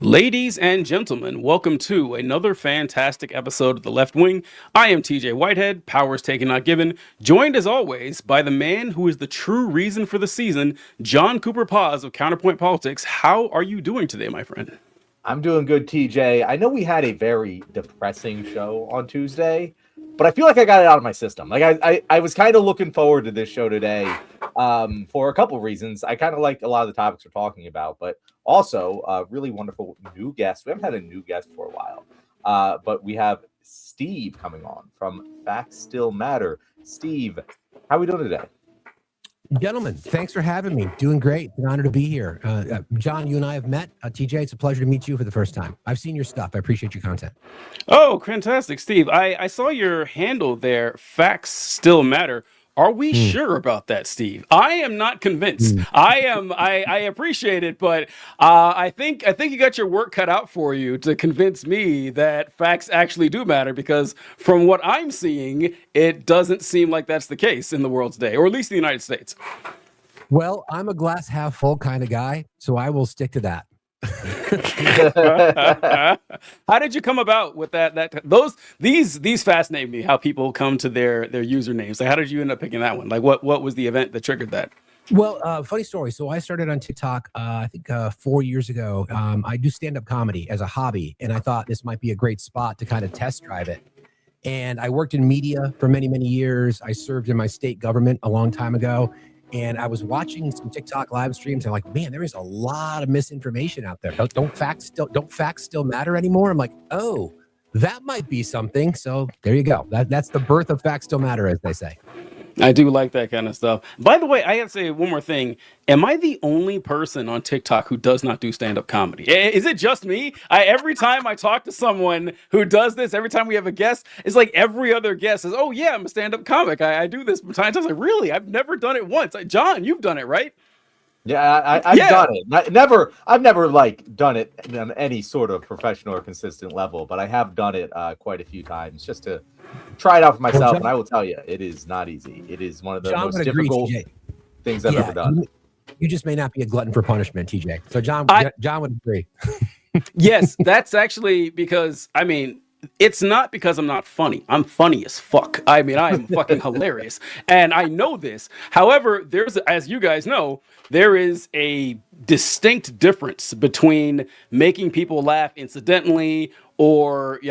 Ladies and gentlemen, welcome to another fantastic episode of The Left Wing. I am TJ Whitehead, powers taken not given, joined as always by the man who is the true reason for the season, John Cooper Paz of Counterpoint Politics. How are you doing today, my friend? I'm doing good, TJ. I know we had a very depressing show on Tuesday, but I feel like I got it out of my system. I was kind of looking forward to this show today for a couple of reasons. I kind of like a lot of the topics we're talking about, but also a really wonderful new guest. We haven't had a new guest for a while, but we have Steve coming on from Facts Still Matter. Steve, how are we doing today? Gentlemen, thanks for having me. Doing great. It's an honor to be here. John, you and I have met. TJ, it's a pleasure to meet you for the first time. I've seen your stuff. I appreciate your content. Oh, fantastic, Steve. I saw your handle there, Facts Still Matter. Are we sure about that, Steve? I am not convinced. I appreciate it, but I think you got your work cut out for you to convince me that facts actually do matter, because from what I'm seeing, it doesn't seem like that's the case in the world today, or at least in the United States. Well, I'm a glass half full kind of guy, so I will stick to that. How did you come about with these fascinate me, how people come to their usernames? Like, how did you end up picking that one? Like, what was the event that triggered that? Well, funny story. So I started on TikTok, I think 4 years ago. I do stand-up comedy as a hobby, and I thought this might be a great spot to kind of test drive it. And I worked in media for many, many years. I served in my state government a long time ago. And I was watching some TikTok live streams, and like, man, there is a lot of misinformation out there. Don't facts still matter anymore? I'm like, oh, that might be something. So there you go. That's the birth of Facts Still Matter, as they say. I do like that kind of stuff. By the way, I gotta say one more thing. Am I the only person on TikTok who does not do stand-up comedy? Is it just me? Every time I talk to someone who does this, every time we have a guest, it's like every other guest says, "Oh yeah, I'm a stand-up comic. I do this from time to time." Like, really? I've never done it once. John, you've done it, right? Yeah, I've done it. I've never like done it on any sort of professional or consistent level, but I have done it quite a few times just to try it out for myself. And I will tell you, it is not easy. It is one of the most difficult things I've ever done. You just may not be a glutton for punishment, TJ. So John would agree. Yes, that's actually because, I mean, it's not because I'm not funny. I'm funny as fuck. I mean, I am fucking hilarious. And I know this. However, as you guys know, there is a distinct difference between making people laugh incidentally or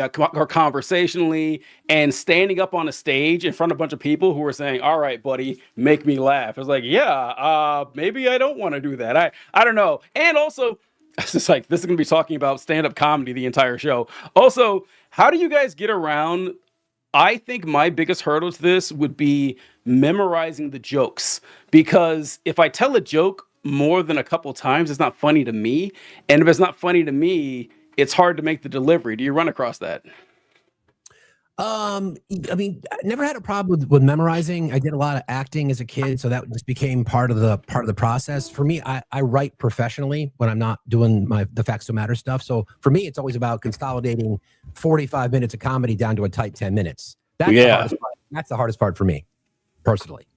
conversationally and standing up on a stage in front of a bunch of people who are saying, "All right, buddy, make me laugh." It's like, yeah, maybe I don't want to do that. I don't know. And also, it's just like, this is going to be talking about stand-up comedy the entire show. Also, how do you guys get around? I think my biggest hurdle to this would be memorizing the jokes, because if I tell a joke more than a couple times, it's not funny to me. And if it's not funny to me, it's hard to make the delivery. Do you run across that? I mean, I never had a problem with memorizing. I did a lot of acting as a kid, so that just became part of the process. For me, I write professionally when I'm not doing the Facts Still Matter stuff. So for me, it's always about consolidating 45 minutes of comedy down to a tight 10 minutes. That's the hardest part. That's the hardest part for me, personally.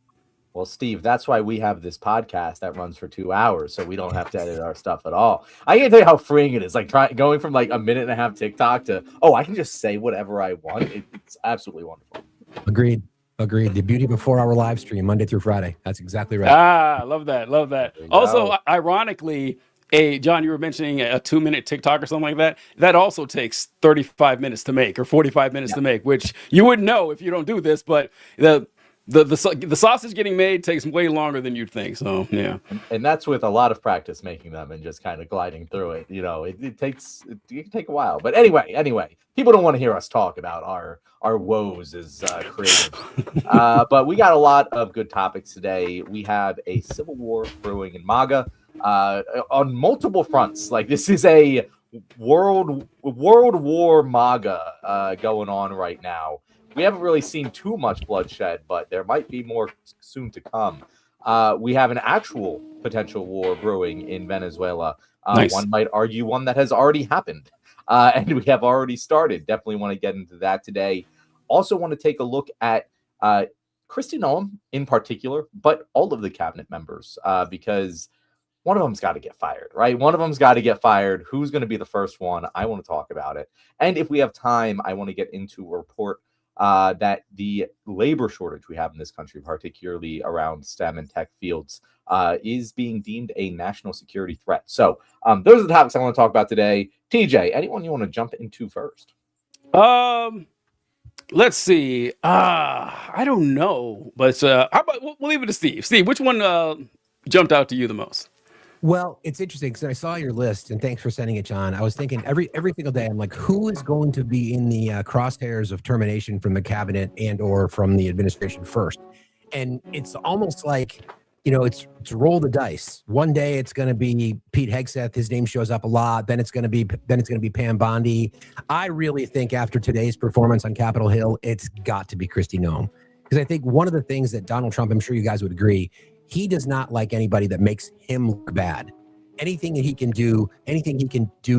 Well, Steve, that's why we have this podcast that runs for 2 hours, so we don't have to edit our stuff at all. I can't tell you how freeing it is. Like going from like a minute and a half TikTok to, I can just say whatever I want. It's absolutely wonderful. Agreed. The beauty of a 4-hour live stream, Monday through Friday. That's exactly right. I love that. Also, ironically, John, you were mentioning a 2-minute TikTok or something like that. That also takes 35 minutes to make or 45 minutes to make, which you wouldn't know if you don't do this, but the sausage getting made takes way longer than you'd think. So yeah, and that's with a lot of practice making them and just kind of gliding through it. You know, it can take a while. But anyway, people don't want to hear us talk about our woes as creative. But we got a lot of good topics today. We have a civil war brewing in MAGA on multiple fronts. Like, this is a world war MAGA going on right now. We haven't really seen too much bloodshed, but there might be more soon to come. We have an actual potential war brewing in Venezuela. Nice. One might argue one that has already happened, and we have already started. Definitely want to get into that today. Also want to take a look at Kristi Noem in particular, but all of the cabinet members, because one of them's got to get fired, right? One of them's got to get fired. Who's going to be the first one? I want to talk about it. And if we have time, I want to get into a report that the labor shortage we have in this country, particularly around STEM and tech fields, is being deemed a national security threat. So those are the topics I want to talk about today. TJ, anyone you want to jump into first? Let's see. I don't know, but how about we'll leave it to Steve. Steve, which one jumped out to you the most? Well, it's interesting because I saw your list, and thanks for sending it, John. I was thinking every single day, I'm like, who is going to be in the crosshairs of termination from the cabinet and or from the administration first? And it's almost like, it's roll the dice. One day it's going to be Pete Hegseth. His name shows up a lot. Then it's going to be Pam Bondi. I really think after today's performance on Capitol Hill, it's got to be Kristi Noem, because I think one of the things that Donald Trump, I'm sure you guys would agree, he does not like anybody that makes him look bad. Anything he can do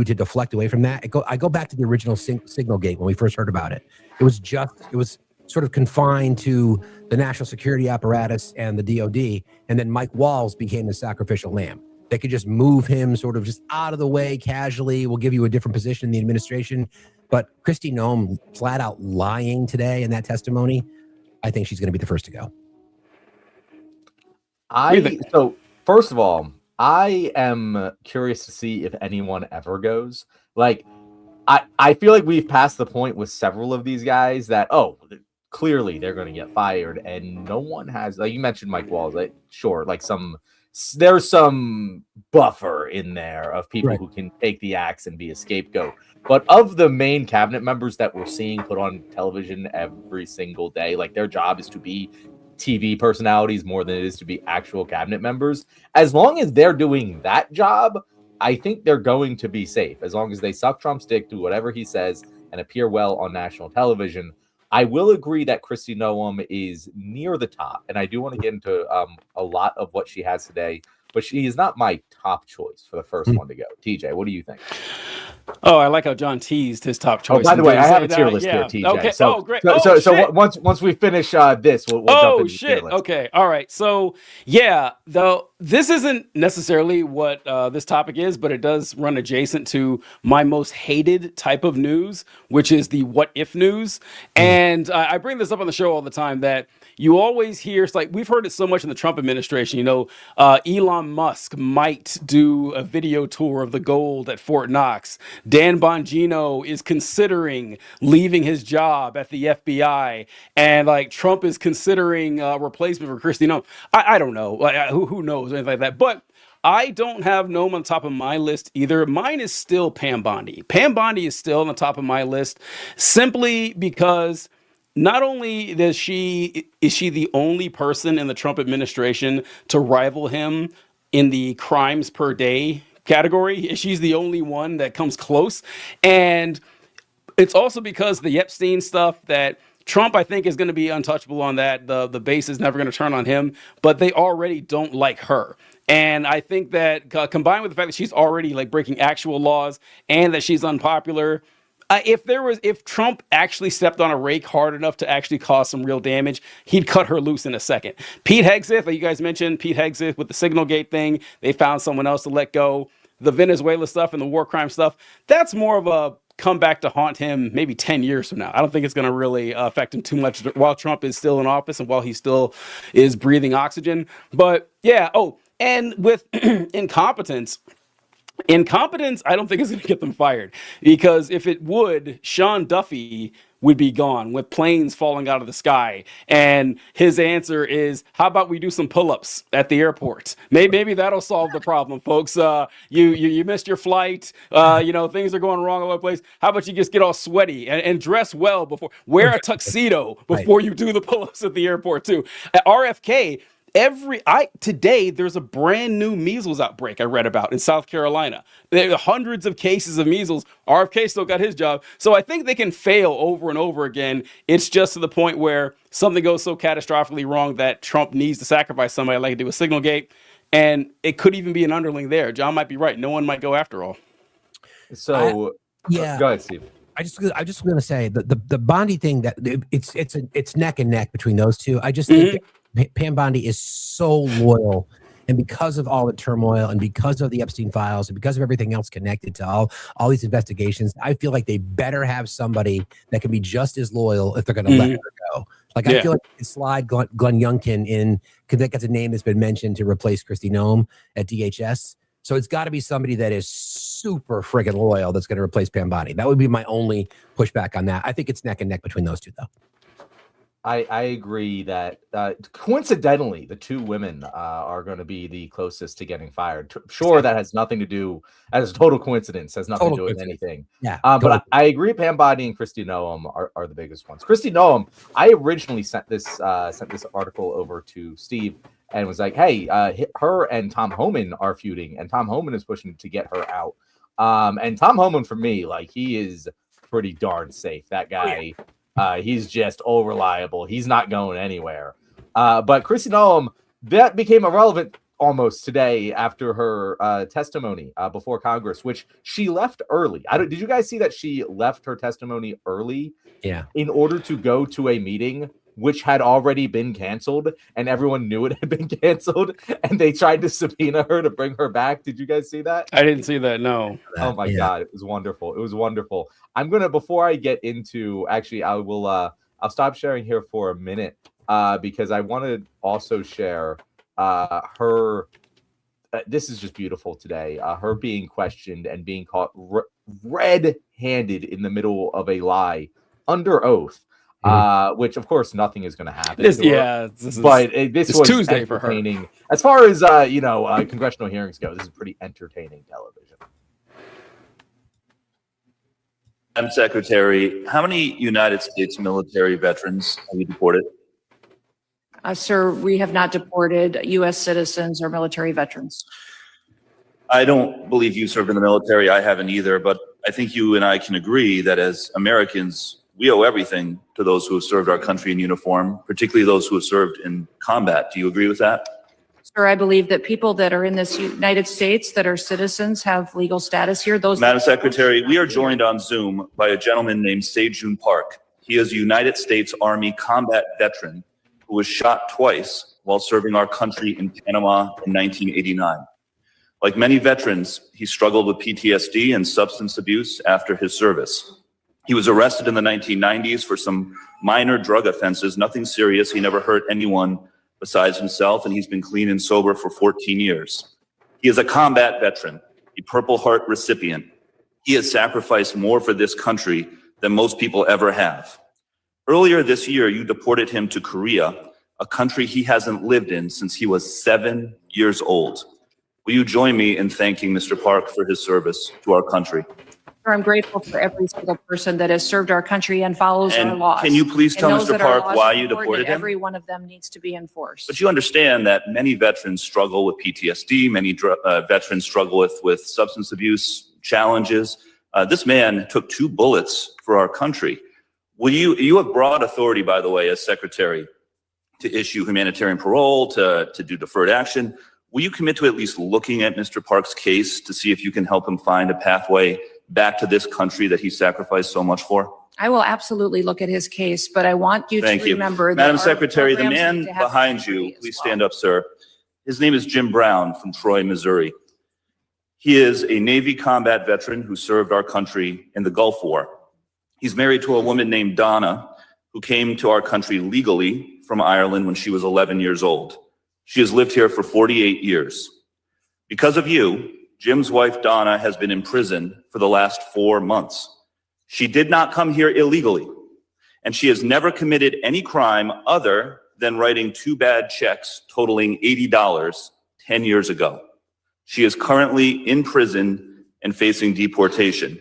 to deflect away from that. I go back to the original Signal Gate when we first heard about it. It was sort of confined to the national security apparatus and the DOD, and then Mike Walls became the sacrificial lamb. They could just move him sort of just out of the way casually. We'll give you a different position in the administration. But Kristi Noem flat out lying today in that testimony, I think she's going to be the first to go. So first of all, I am curious to see if anyone ever goes. Like, I feel like we've passed the point with several of these guys that, clearly they're going to get fired, and no one has, like you mentioned Mike Walls, like, sure, like there's some buffer in there of people who can take the axe and be a scapegoat. But of the main cabinet members that we're seeing put on television every single day, like their job is to be TV personalities more than it is to be actual cabinet members. As long as they're doing that job, I think they're going to be safe. As long as they suck Trump's dick, do whatever he says, and appear well on national television. I will agree that Kristi Noem is near the top, and I do want to get into a lot of what she has today, but she is not my top choice for the first one to go. TJ, what do you think? Oh, I like how John teased his top choice. Oh, by the way, I have a tier list here, TJ. Okay. So, great. So once we finish this, we'll jump into the tier list. Okay. All right. So, though this isn't necessarily what this topic is, but it does run adjacent to my most hated type of news, which is the what if news. And I bring this up on the show all the time that you always hear, it's like we've heard it so much in the Trump administration, Elon Musk might do a video tour of the gold at Fort Knox. Dan Bongino is considering leaving his job at the FBI, and like Trump is considering a replacement for Kristi Noem. I don't know, who knows, anything like that. But I don't have Noem on top of my list either. Mine is still Pam Bondi. Pam Bondi is still on the top of my list simply because not only is she the only person in the Trump administration to rival him in the crimes per day category. She's the only one that comes close. And it's also because the Epstein stuff that Trump, I think, is going to be untouchable on that. The base is never going to turn on him, but they already don't like her. And I think that combined with the fact that she's already like breaking actual laws and that she's unpopular, if Trump actually stepped on a rake hard enough to actually cause some real damage, he'd cut her loose in a second. Pete Hegseth, like you guys mentioned, Pete Hegseth with the Signal Gate thing, they found someone else to let go. The Venezuela stuff and the war crime stuff, that's more of a comeback to haunt him maybe 10 years from now. I don't think it's going to really affect him too much while Trump is still in office and while he still is breathing oxygen. But yeah, and with incompetence, I don't think it's going to get them fired, because if it would, Sean Duffy would be gone with planes falling out of the sky. And his answer is, how about we do some pull-ups at the airport? Maybe that'll solve the problem, folks. You missed your flight. Things are going wrong all over the place. How about you just get all sweaty and dress well before, wear a tuxedo before you do the pull-ups at the airport too. At RFK, today there's a brand new measles outbreak I read about in South Carolina. There are hundreds of cases of measles. RFK still got his job. So I think they can fail over and over again. It's just to the point where something goes so catastrophically wrong that Trump needs to sacrifice somebody like he did with Signal Gate. And it could even be an underling there. John might be right. No one might go after all. So go ahead, Steve. I just going to say the Bondi thing, that it's neck and neck between those two. I just think Pam Bondi is so loyal And because of all the turmoil and because of the Epstein files and because of everything else connected to all these investigations, I feel like they better have somebody that can be just as loyal if they're going to let her go. Like, I feel like they can slide Glenn Youngkin in, because that's a name that's been mentioned to replace Kristi Noem at DHS. So it's got to be somebody that is super friggin' loyal that's going to replace Pam Bondi. That would be my only pushback on that. I think it's neck and neck between those two, though. I agree that coincidentally, the two women are going to be the closest to getting fired. Sure, that has nothing to do, as a total coincidence, has nothing to do with anything. Yeah, but I agree. Pam Bondi and Kristi Noem are the biggest ones. Kristi Noem, I originally sent this article over to Steve and was like, "Hey, her and Tom Homan are feuding, and Tom Homan is pushing to get her out." And Tom Homan, for me, like, he is pretty darn safe. That guy. He's just all reliable. He's not going anywhere. But Kristi Noem, that became irrelevant almost today after her testimony before Congress, which she left early. Did you guys see that she left her testimony early? Yeah. In order to go to a meeting which had already been canceled, and everyone knew it had been canceled, and they tried to subpoena her to bring her back. Did you guys see that? I didn't see that. No. Oh my God, it was wonderful. It was wonderful. I'm gonna, before I get into, actually, I'll stop sharing here for a minute because I want to also share her. This is just beautiful today. Her being questioned and being caught red-handed in the middle of a lie under oath. Which of course nothing is going to happen. This was Tuesday for her. As far as congressional hearings go, this is pretty entertaining television. Madam Secretary, how many United States military veterans have you deported? Sir, we have not deported U.S. citizens or military veterans. I don't believe you served in the military. I haven't either, but I think you and I can agree that as Americans, we owe everything to those who have served our country in uniform, particularly those who have served in combat. Do you agree with that? Sir, I believe that people that are in this United States that are citizens have legal status here. Madam Secretary, we are joined on Zoom by a gentleman named Se-Jun Park. He is a United States Army combat veteran who was shot twice while serving our country in Panama in 1989. Like many veterans, he struggled with PTSD and substance abuse after his service. He was arrested in the 1990s for some minor drug offenses, nothing serious. He never hurt anyone besides himself, and he's been clean and sober for 14 years. He is a combat veteran, a Purple Heart recipient. He has sacrificed more for this country than most people ever have. Earlier this year, you deported him to Korea, a country he hasn't lived in since he was 7 years old. Will you join me in thanking Mr. Park for his service to our country? I'm grateful for every single person that has served our country and follows our laws. Can you please tell Mr. Park why you deported him? Every one of them needs to be enforced. But you understand that many veterans struggle with PTSD, many veterans struggle with substance abuse challenges. This man took 2 bullets for our country. You have broad authority, by the way, as Secretary, to issue humanitarian parole, to do deferred action. Will you commit to at least looking at Mr. Park's case to see if you can help him find a pathway back to this country that he sacrificed so much for? I will absolutely look at his case, but I want you to remember that Madam Secretary, the man behind you, please stand up, sir. His name is Jim Brown from Troy, Missouri. He is a Navy combat veteran who served our country in the Gulf War. He's married to a woman named Donna, who came to our country legally from Ireland when she was 11 years old. She has lived here for 48 years. Because of you, Jim's wife, Donna, has been in prison for the last 4 months. She did not come here illegally, and she has never committed any crime other than writing 2 bad checks totaling $80 10 years ago. She is currently in prison and facing deportation.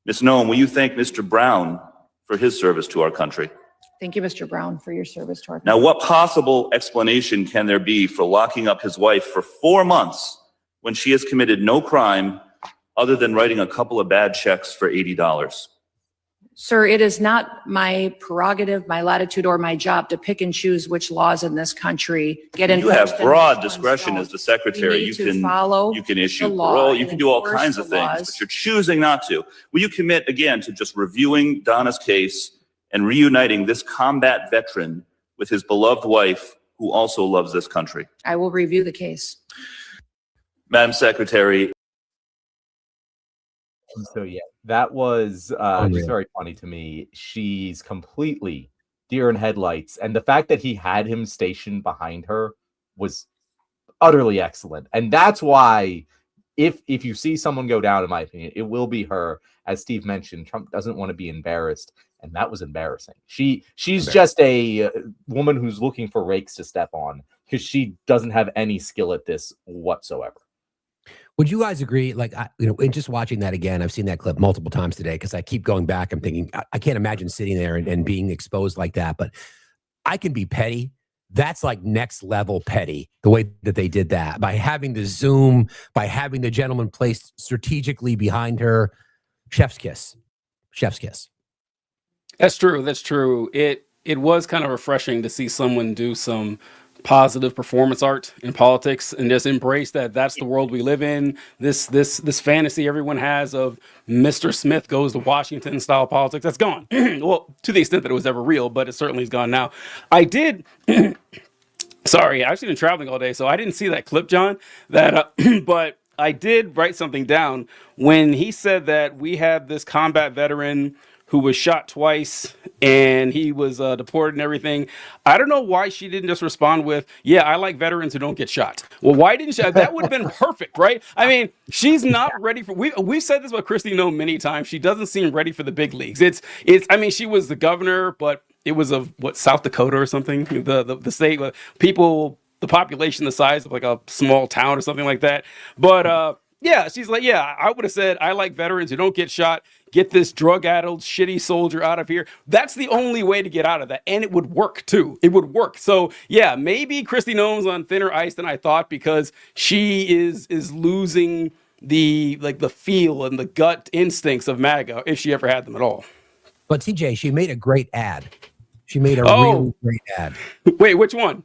Ms. Noem, will you thank Mr. Brown for his service to our country? Thank you, Mr. Brown, for your service to our country. Now, what possible explanation can there be for locking up his wife for 4 months when she has committed no crime other than writing a couple of bad checks for $80? Sir, it is not my prerogative, my latitude, or my job to pick and choose which laws in this country get enforced. You have broad discretion as the Secretary. You can issue parole, you can do all kinds of things, but you're choosing not to. Will you commit again to just reviewing Donna's case and reuniting this combat veteran with his beloved wife who also loves this country? I will review the case. Madam Secretary. So yeah, that was Unreal. just very funny to me. She's completely deer in headlights, and the fact that he had him stationed behind her was utterly excellent. And that's why if you see someone go down, in my opinion, it will be her. As Steve mentioned, Trump doesn't want to be embarrassed, and that was embarrassing. She's just a woman who's looking for rakes to step on because she doesn't have any skill at this whatsoever. Would you guys agree? Like, in just watching that again, I've seen that clip multiple times today because I keep going back. I'm thinking, I can't imagine sitting there and being exposed like that. But I can be petty. That's like next level petty, the way that they did that by having the Zoom, by having the gentleman placed strategically behind her. Chef's kiss. Chef's kiss. That's true. That's true. It was kind of refreshing to see someone do some positive performance art in politics and just embrace that that's the world we live in. This fantasy everyone has of Mr. Smith goes to Washington style politics, that's gone. Well, to the extent that it was ever real, but it certainly is gone now. I did sorry, I've been traveling all day, so I didn't see that clip, John, that but I did write something down when he said that we had this combat veteran who was shot twice and he was deported and everything. I don't know why she didn't just respond with, yeah, I like veterans who don't get shot. Well, why didn't she? That would have been perfect, right? I mean, she's not ready for, we've said this about Kristi Noem many times. She doesn't seem ready for the big leagues. I mean, she was the governor, but it was of South Dakota or something, the state, people, the population the size of like a small town or something like that. But yeah, she's like, yeah, I would have said, I like veterans who don't get shot. Get this drug-addled, shitty soldier out of here. That's the only way to get out of that. And it would work, too. It would work. So, yeah, maybe Kristi Noem's on thinner ice than I thought because she is losing the feel and the gut instincts of MAGA, if she ever had them at all. But TJ, she made a great ad. She made a really great ad. Wait, which one?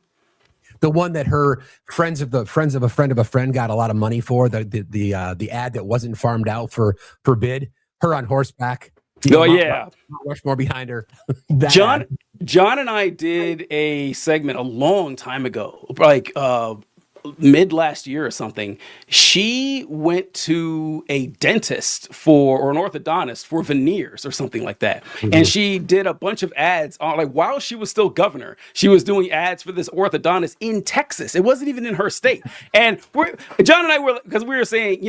The one that her friends of a friend of a friend got a lot of money for, the ad that wasn't farmed out for bid. Her on horseback. Yeah. Rushmore behind her. John and I did a segment a long time ago, like mid last year or something. She went to a dentist or an orthodontist for veneers or something like that. Mm-hmm. And she did a bunch of ads on, like, while she was still governor, she was doing ads for this orthodontist in Texas. It wasn't even in her state. And John and I were, because we were saying,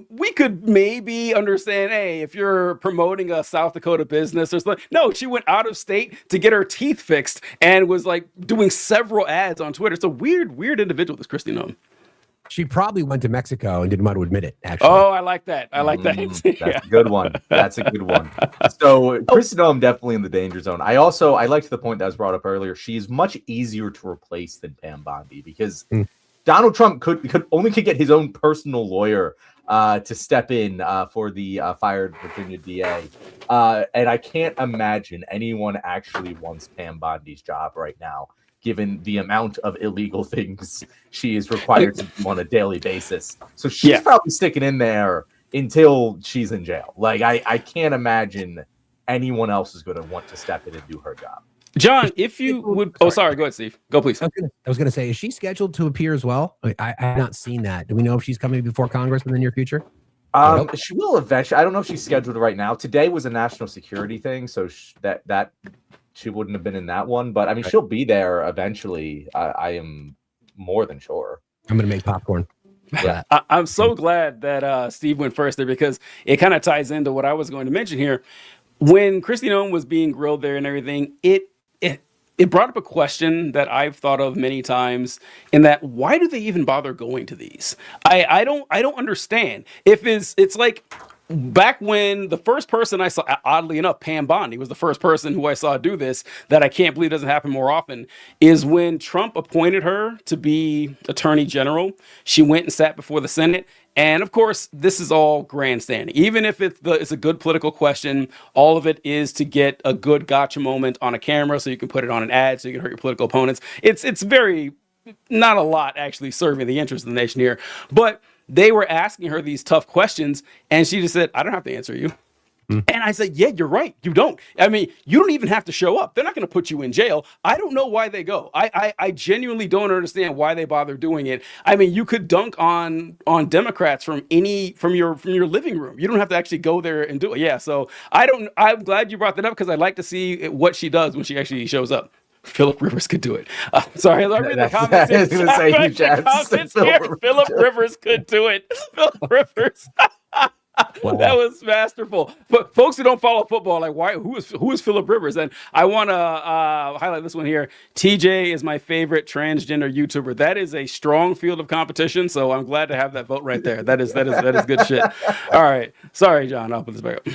we could maybe understand, hey, if you're promoting a South Dakota business or something. No, she went out of state to get her teeth fixed and was like doing several ads on Twitter. It's a weird individual, this Kristi Noem. She probably went to Mexico and didn't want to admit it, actually. Oh, I like that. That's a good one. That's a good one. So Kristi Noem definitely in the danger zone. I liked the point that was brought up earlier. She's much easier to replace than Pam Bondi because Donald Trump could get his own personal lawyer to step in for the fired Virginia DA. And I can't imagine anyone actually wants Pam Bondi's job right now, given the amount of illegal things she is required to do on a daily basis. So she's probably sticking in there until she's in jail. Like, I can't imagine anyone else is going to want to step in and do her job. John, if you would... Oh, sorry. Go ahead, Steve. Go, please. I was going to say, is she scheduled to appear as well? I have not seen that. Do we know if she's coming before Congress in the near future? She will eventually. I don't know if she's scheduled right now. Today was a national security thing, so that she wouldn't have been in that one. But I mean, she'll be there eventually. I am more than sure. I'm going to make popcorn. Yeah. I'm so glad that Steve went first there because it kind of ties into what I was going to mention here. When Kristi Noem was being grilled there and everything, it brought up a question that I've thought of many times, in that why do they even bother going to these? I don't understand. If it's like back when the first person I saw, oddly enough, Pam Bondi was the first person who I saw do this, that I can't believe doesn't happen more often, is when Trump appointed her to be Attorney General. She went and sat before the Senate. And of course, this is all grandstanding. Even if it's a good political question, all of it is to get a good gotcha moment on a camera so you can put it on an ad so you can hurt your political opponents. It's very, not a lot actually serving the interest of the nation here. But they were asking her these tough questions and she just said, I don't have to answer you. And I said, yeah, you're right. You don't. I mean, you don't even have to show up. They're not going to put you in jail. I don't know why they go. I genuinely don't understand why they bother doing it. I mean, you could dunk on Democrats from your living room. You don't have to actually go there and do it. Yeah. So I'm glad you brought that up because I'd like to see what she does when she actually shows up. Philip Rivers could do it. Sorry, I read the comments. I was going to say you, Chad. Philip Rivers could do it. Philip Rivers. Wow. That was masterful. But folks who don't follow football, like who is Philip Rivers? And I want to highlight this one here. TJ is my favorite transgender YouTuber. That is a strong field of competition. So I'm glad to have that vote right there. That is good shit. All right. Sorry, John. I'll put this back up.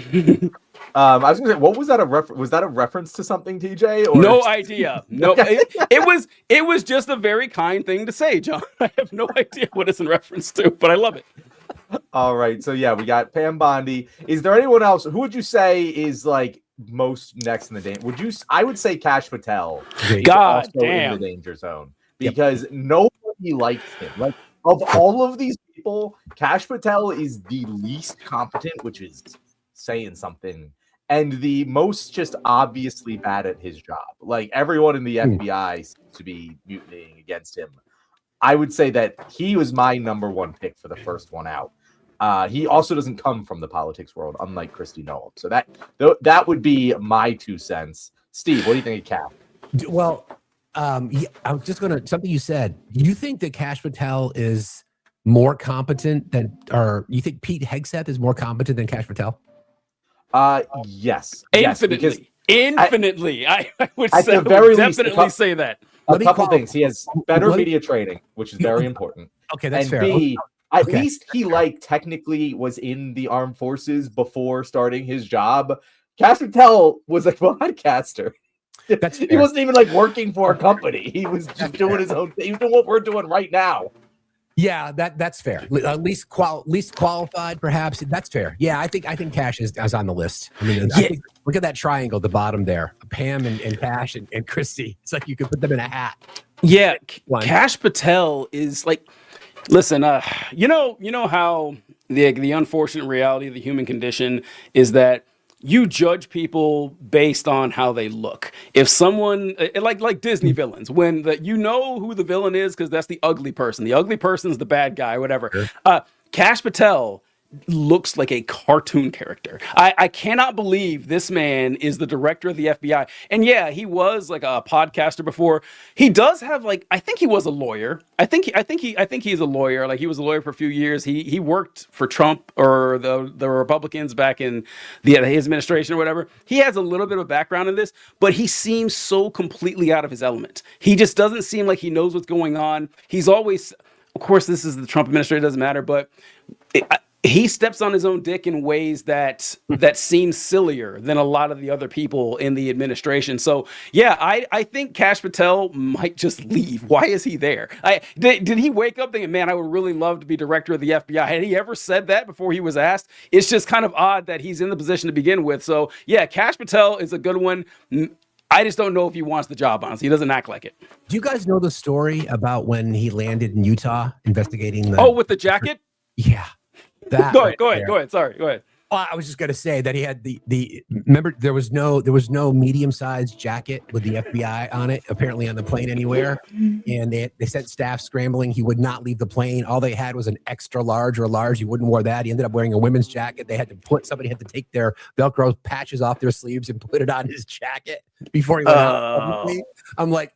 I was going to say, what was that was that a reference to something, TJ? Or no idea. No, it was just a very kind thing to say, John. I have no idea what it's in reference to, but I love it. All right, so yeah, we got Pam Bondi. Is there anyone else? Who would you say is like most next in the danger? I would say Kash Patel. God damn, in the danger zone because nobody likes him. Like of all of these people, Kash Patel is the least competent, which is saying something, and the most just obviously bad at his job. Like everyone in the FBI seems to be mutinying against him. I would say that he was my number one pick for the first one out. He also doesn't come from the politics world, unlike Kristi Noem. So that would be my 2 cents. Steve, what do you think of Cap? Well, I was just something you said. You think that Kash Patel is more competent than, or you think Pete Hegseth is more competent than Kash Patel? Yes. Infinitely. Infinitely. I would at say, the very least, definitely say that. A couple things. He has better media training, which is very important. Okay, that's fair. B, at least he technically was in the armed forces before starting his job. Kash Patel was a podcaster. That's fair. He wasn't even like working for a company. He was just doing his own thing. He was doing what we're doing right now. Yeah, that's fair. Least qualified, perhaps. That's fair. Yeah, I think Kash is on the list. I mean, I think, look at that triangle at the bottom there. Pam and Kash and Kristi. It's like you could put them in a hat. Yeah, Kash Patel is like, listen, you know how the unfortunate reality of the human condition is that you judge people based on how they look. If someone like Disney villains, when you know who the villain is because that's the ugly person. The ugly person's the bad guy, whatever. Sure. Kash Patel looks like a cartoon character. I cannot believe this man is the director of the FBI. And yeah, he was like a podcaster before. He does have I think he was a lawyer. I think he's a lawyer. Like he was a lawyer for a few years. He worked for Trump or the Republicans back in his administration or whatever. He has a little bit of background in this, but he seems so completely out of his element. He just doesn't seem like he knows what's going on. He's always, of course, this is the Trump administration, it doesn't matter, but he steps on his own dick in ways that seem sillier than a lot of the other people in the administration. So yeah, I think Kash Patel might just leave. Why is he there? Did he wake up thinking, man, I would really love to be director of the FBI? Had he ever said that before he was asked? It's just kind of odd that he's in the position to begin with. So yeah, Kash Patel is a good one. I just don't know if he wants the job, honestly. He doesn't act like it. Do you guys know the story about when he landed in Utah investigating with the jacket? Yeah. Go ahead. Sorry, go ahead. I was just going to say that he had remember there was no medium-sized jacket with the FBI on it, apparently on the plane anywhere. And they sent staff scrambling. He would not leave the plane. All they had was an extra large or a large. He wouldn't wear that. He ended up wearing a women's jacket. Somebody had to take their Velcro patches off their sleeves and put it on his jacket before he went out. I'm like,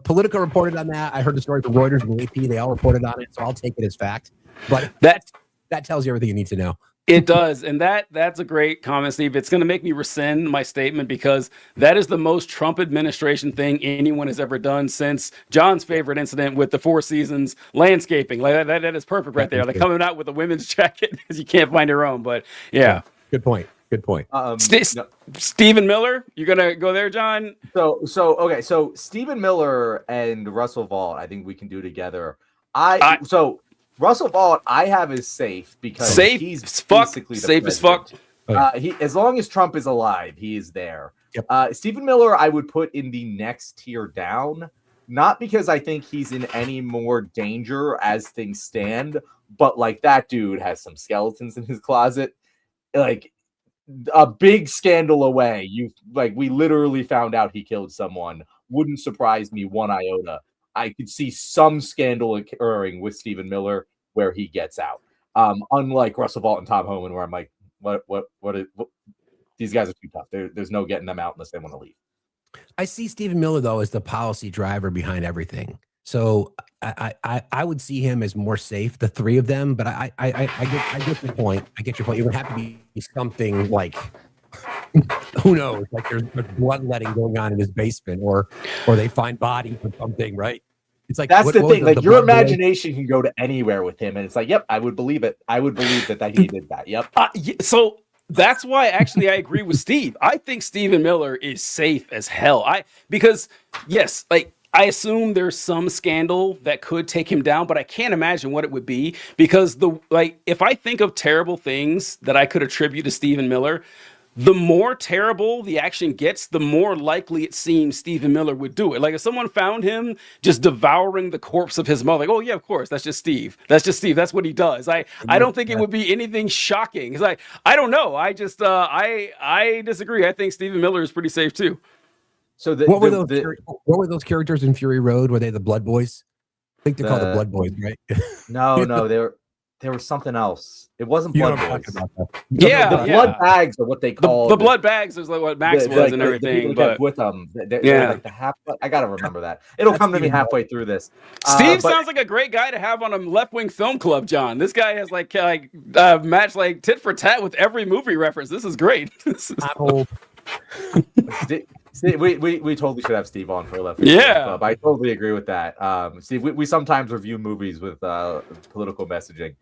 Politico reported on that. I heard the story from Reuters and AP. They all reported on it. So I'll take it as fact. But that tells you everything you need to know. It does. And that's a great comment, Steve. It's going to make me rescind my statement because that is the most Trump administration thing anyone has ever done since John's favorite incident with the Four Seasons landscaping. Like that is perfect right there. Like coming out with a women's jacket because you can't find your own. But yeah. Good point. Stephen Miller, you're going to go there, John? So Stephen Miller and Russell Vaught, I think we can do together. Russell Vaught, I have as safe because he's basically safe as fuck. As long as Trump is alive, he is there. Yep. Stephen Miller, I would put in the next tier down, not because I think he's in any more danger as things stand, but like that dude has some skeletons in his closet. Like a big scandal away. We literally found out he killed someone. Wouldn't surprise me one iota. I could see some scandal occurring with Stephen Miller where he gets out. Unlike Russell Vaught and Tom Homan, where I'm like, what these guys are too tough. There's no getting them out unless they want to leave. I see Stephen Miller though as the policy driver behind everything. So I would see him as more safe, the three of them. But I get your point. I get your point. It would have to be something like, who knows? Like there's bloodletting going on in his basement, or they find bodies or something, right? It's like that's the thing. Like your imagination can go to anywhere with him, and it's like, yep, I would believe it. I would believe that he did that. Yep. So that's why actually I agree with Steve. I think Stephen Miller is safe as hell. Because yes, like I assume there's some scandal that could take him down, but I can't imagine what it would be, because if I think of terrible things that I could attribute to Stephen Miller, the more terrible the action gets, the more likely it seems Stephen Miller would do it. Like if someone found him just devouring the corpse of his mother, like, oh yeah, of course, that's just Steve. That's just Steve. That's what he does. I don't think it would be anything shocking. It's like, I don't know. I just I disagree. I think Stephen Miller is pretty safe too. So what were those characters in Fury Road? Were they the Blood Boys? I think they're called the Blood Boys, right? No, there was something else. It wasn't Blood Boys. Yeah, the blood bags are what they call the blood bags. Is like what Max was and everything. But with them, they're like the half. I gotta remember that. It'll come to me halfway through this. Steve sounds like a great guy to have on a Left Wing Film Club, John. This guy has matched like tit for tat with every movie reference. This is great. I'm old. We totally should have Steve on for Left Wing Film Club. I totally agree with that. Steve, we sometimes review movies with political messaging.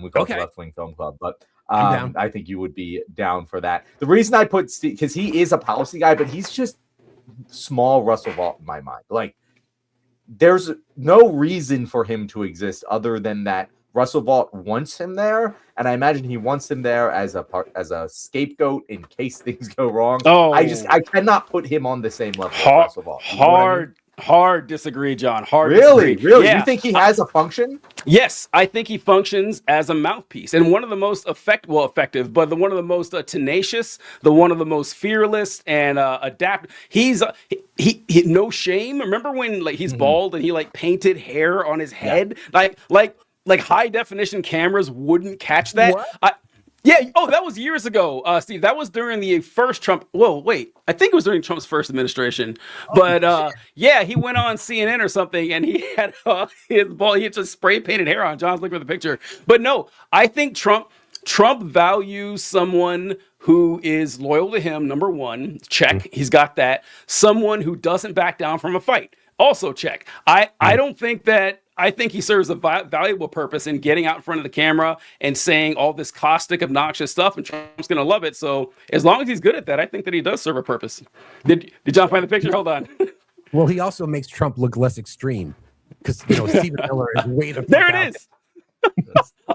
We call it Left Wing Film Club, but I think you would be down for that. The reason I put Steve, because he is a policy guy, but he's just small Russell Vaught in my mind. Like, there's no reason for him to exist other than that Russell Vaught wants him there, and I imagine he wants him there as a scapegoat in case things go wrong. I cannot put him on the same level as Russell Vaught. Hard disagree, John. Really? Yeah. You think he has a function? Yes, I think he functions as a mouthpiece, and one of the most effective, but one of the most tenacious, one of the most fearless and adapt. He's he no shame. Remember when he's bald and he painted hair on his head, like high definition cameras wouldn't catch that. What? That was years ago, Steve. That was during the first Trump. Whoa, wait. I think it was during Trump's first administration. But he went on CNN or something, and he had he had just spray painted hair on. John's looking at the picture. But no, I think Trump values someone who is loyal to him. Number one, check. He's got that. Someone who doesn't back down from a fight. Also check. I don't think that. I think he serves a valuable purpose in getting out in front of the camera and saying all this caustic, obnoxious stuff, and Trump's going to love it. So as long as he's good at that, I think that he does serve a purpose. Did John find the picture? Hold on. Well, he also makes Trump look less extreme because Stephen Miller is way the there it is.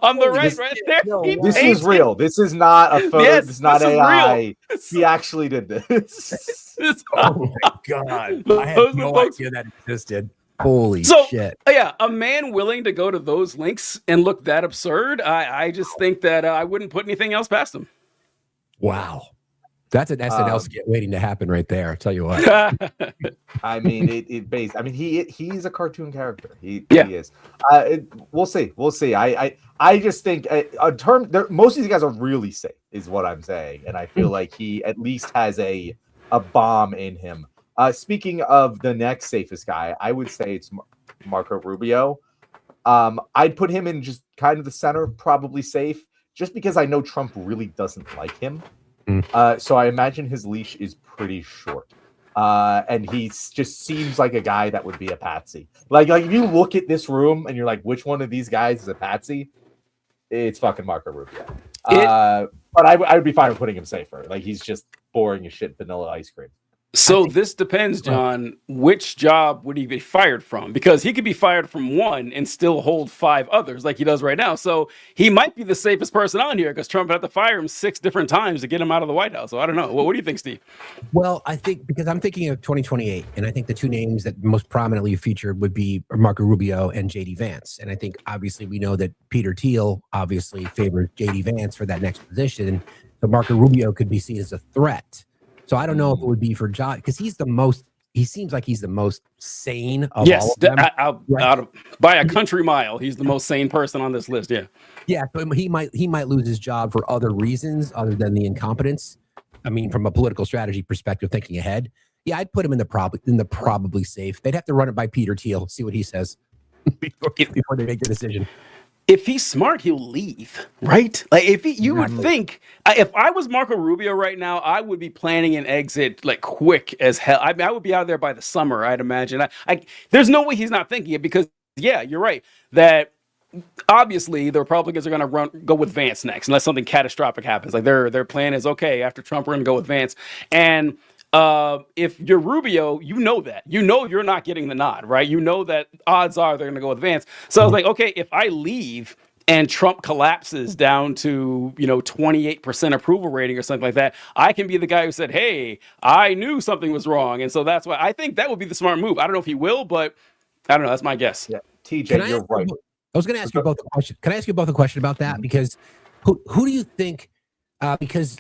On the right there. This is real. This is not a photo. Yes, this is not AI. He actually did this. Oh my God. I had no idea that existed. Holy shit. Yeah, a man willing to go to those lengths and look that absurd, I just think that I wouldn't put anything else past him. Wow. That's an SNL skit waiting to happen right there. I'll tell you what. I mean, he's a cartoon character. He is. We'll see. I just think most of these guys are really safe, is what I'm saying, and I feel like he at least has a bomb in him. Speaking of the next safest guy, I would say it's Marco Rubio. I'd put him in just kind of the center, probably safe, just because I know Trump really doesn't like him. So I imagine his leash is pretty short. And he just seems like a guy that would be a patsy. Like if you look at this room and you're like, which one of these guys is a patsy? It's fucking Marco Rubio. But I would be fine with putting him safer. Like he's just boring as shit vanilla ice cream. So this depends, John. Which job would he be fired from? Because he could be fired from one and still hold 5 others like he does right now. So he might be the safest person on here because Trump had to fire him 6 different times to get him out of the White House. So I don't know. What do you think, Steve? Well, I think because I'm thinking of 2028, and I think the 2 names that most prominently featured would be Marco Rubio and JD Vance. And I think obviously we know that Peter Thiel obviously favors JD Vance for that next position. So Marco Rubio could be seen as a threat. So I don't know if it would be for John because he seems like he's the most sane of all of them. Out of, by a country mile, he's the most sane person on this list. Yeah. Yeah, but he might lose his job for other reasons other than the incompetence. I mean, from a political strategy perspective, thinking ahead. Yeah, I'd put him in the probably safe. They'd have to run it by Peter Thiel, see what he says before they make the decision. If he's smart, he'll leave, right? Like you would think, if I was Marco Rubio right now, I would be planning an exit like quick as hell. I mean, I would be out of there by the summer, I'd imagine. There's no way he's not thinking it because, yeah, you're right that obviously the Republicans are going to go with Vance next unless something catastrophic happens. Like their plan is, okay, after Trump, we're going to go with Vance. And if you're Rubio, you know that. You know you're not getting the nod, right? You know that odds are they're going to go with Vance. So I was like, okay, if I leave and Trump collapses down to, 28% approval rating or something like that, I can be the guy who said, hey, I knew something was wrong. And so that's why I think that would be the smart move. I don't know if he will, but I don't know. That's my guess. Yeah, TJ, you're right. I was going to ask you both a question. Can I ask you both a question about that? Because who do you think, because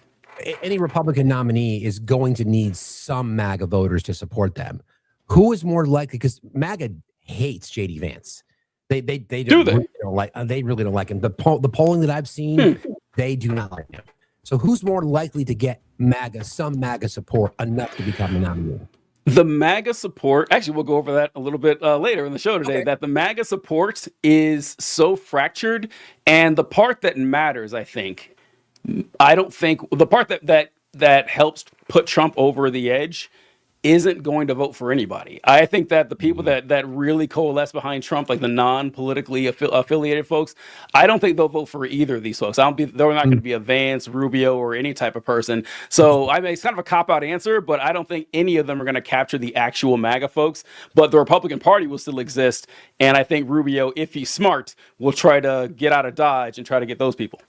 any Republican nominee is going to need some MAGA voters to support them. Who is more likely? Because MAGA hates JD Vance. They really don't like him. The polling that I've seen, they do not like him. So who's more likely to get some MAGA support enough to become a nominee? The MAGA support, actually, we'll go over that a little bit later in the show today, that the MAGA support is so fractured. And the part that matters, I don't think the part that helps put Trump over the edge isn't going to vote for anybody. I think that the people that really coalesce behind Trump, like the non-politically affiliated folks, I don't think they'll vote for either of these folks. They're not going to be a Vance, Rubio, or any type of person. So I mean, it's kind of a cop-out answer, but I don't think any of them are going to capture the actual MAGA folks. But the Republican Party will still exist, and I think Rubio, if he's smart, will try to get out of Dodge and try to get those people.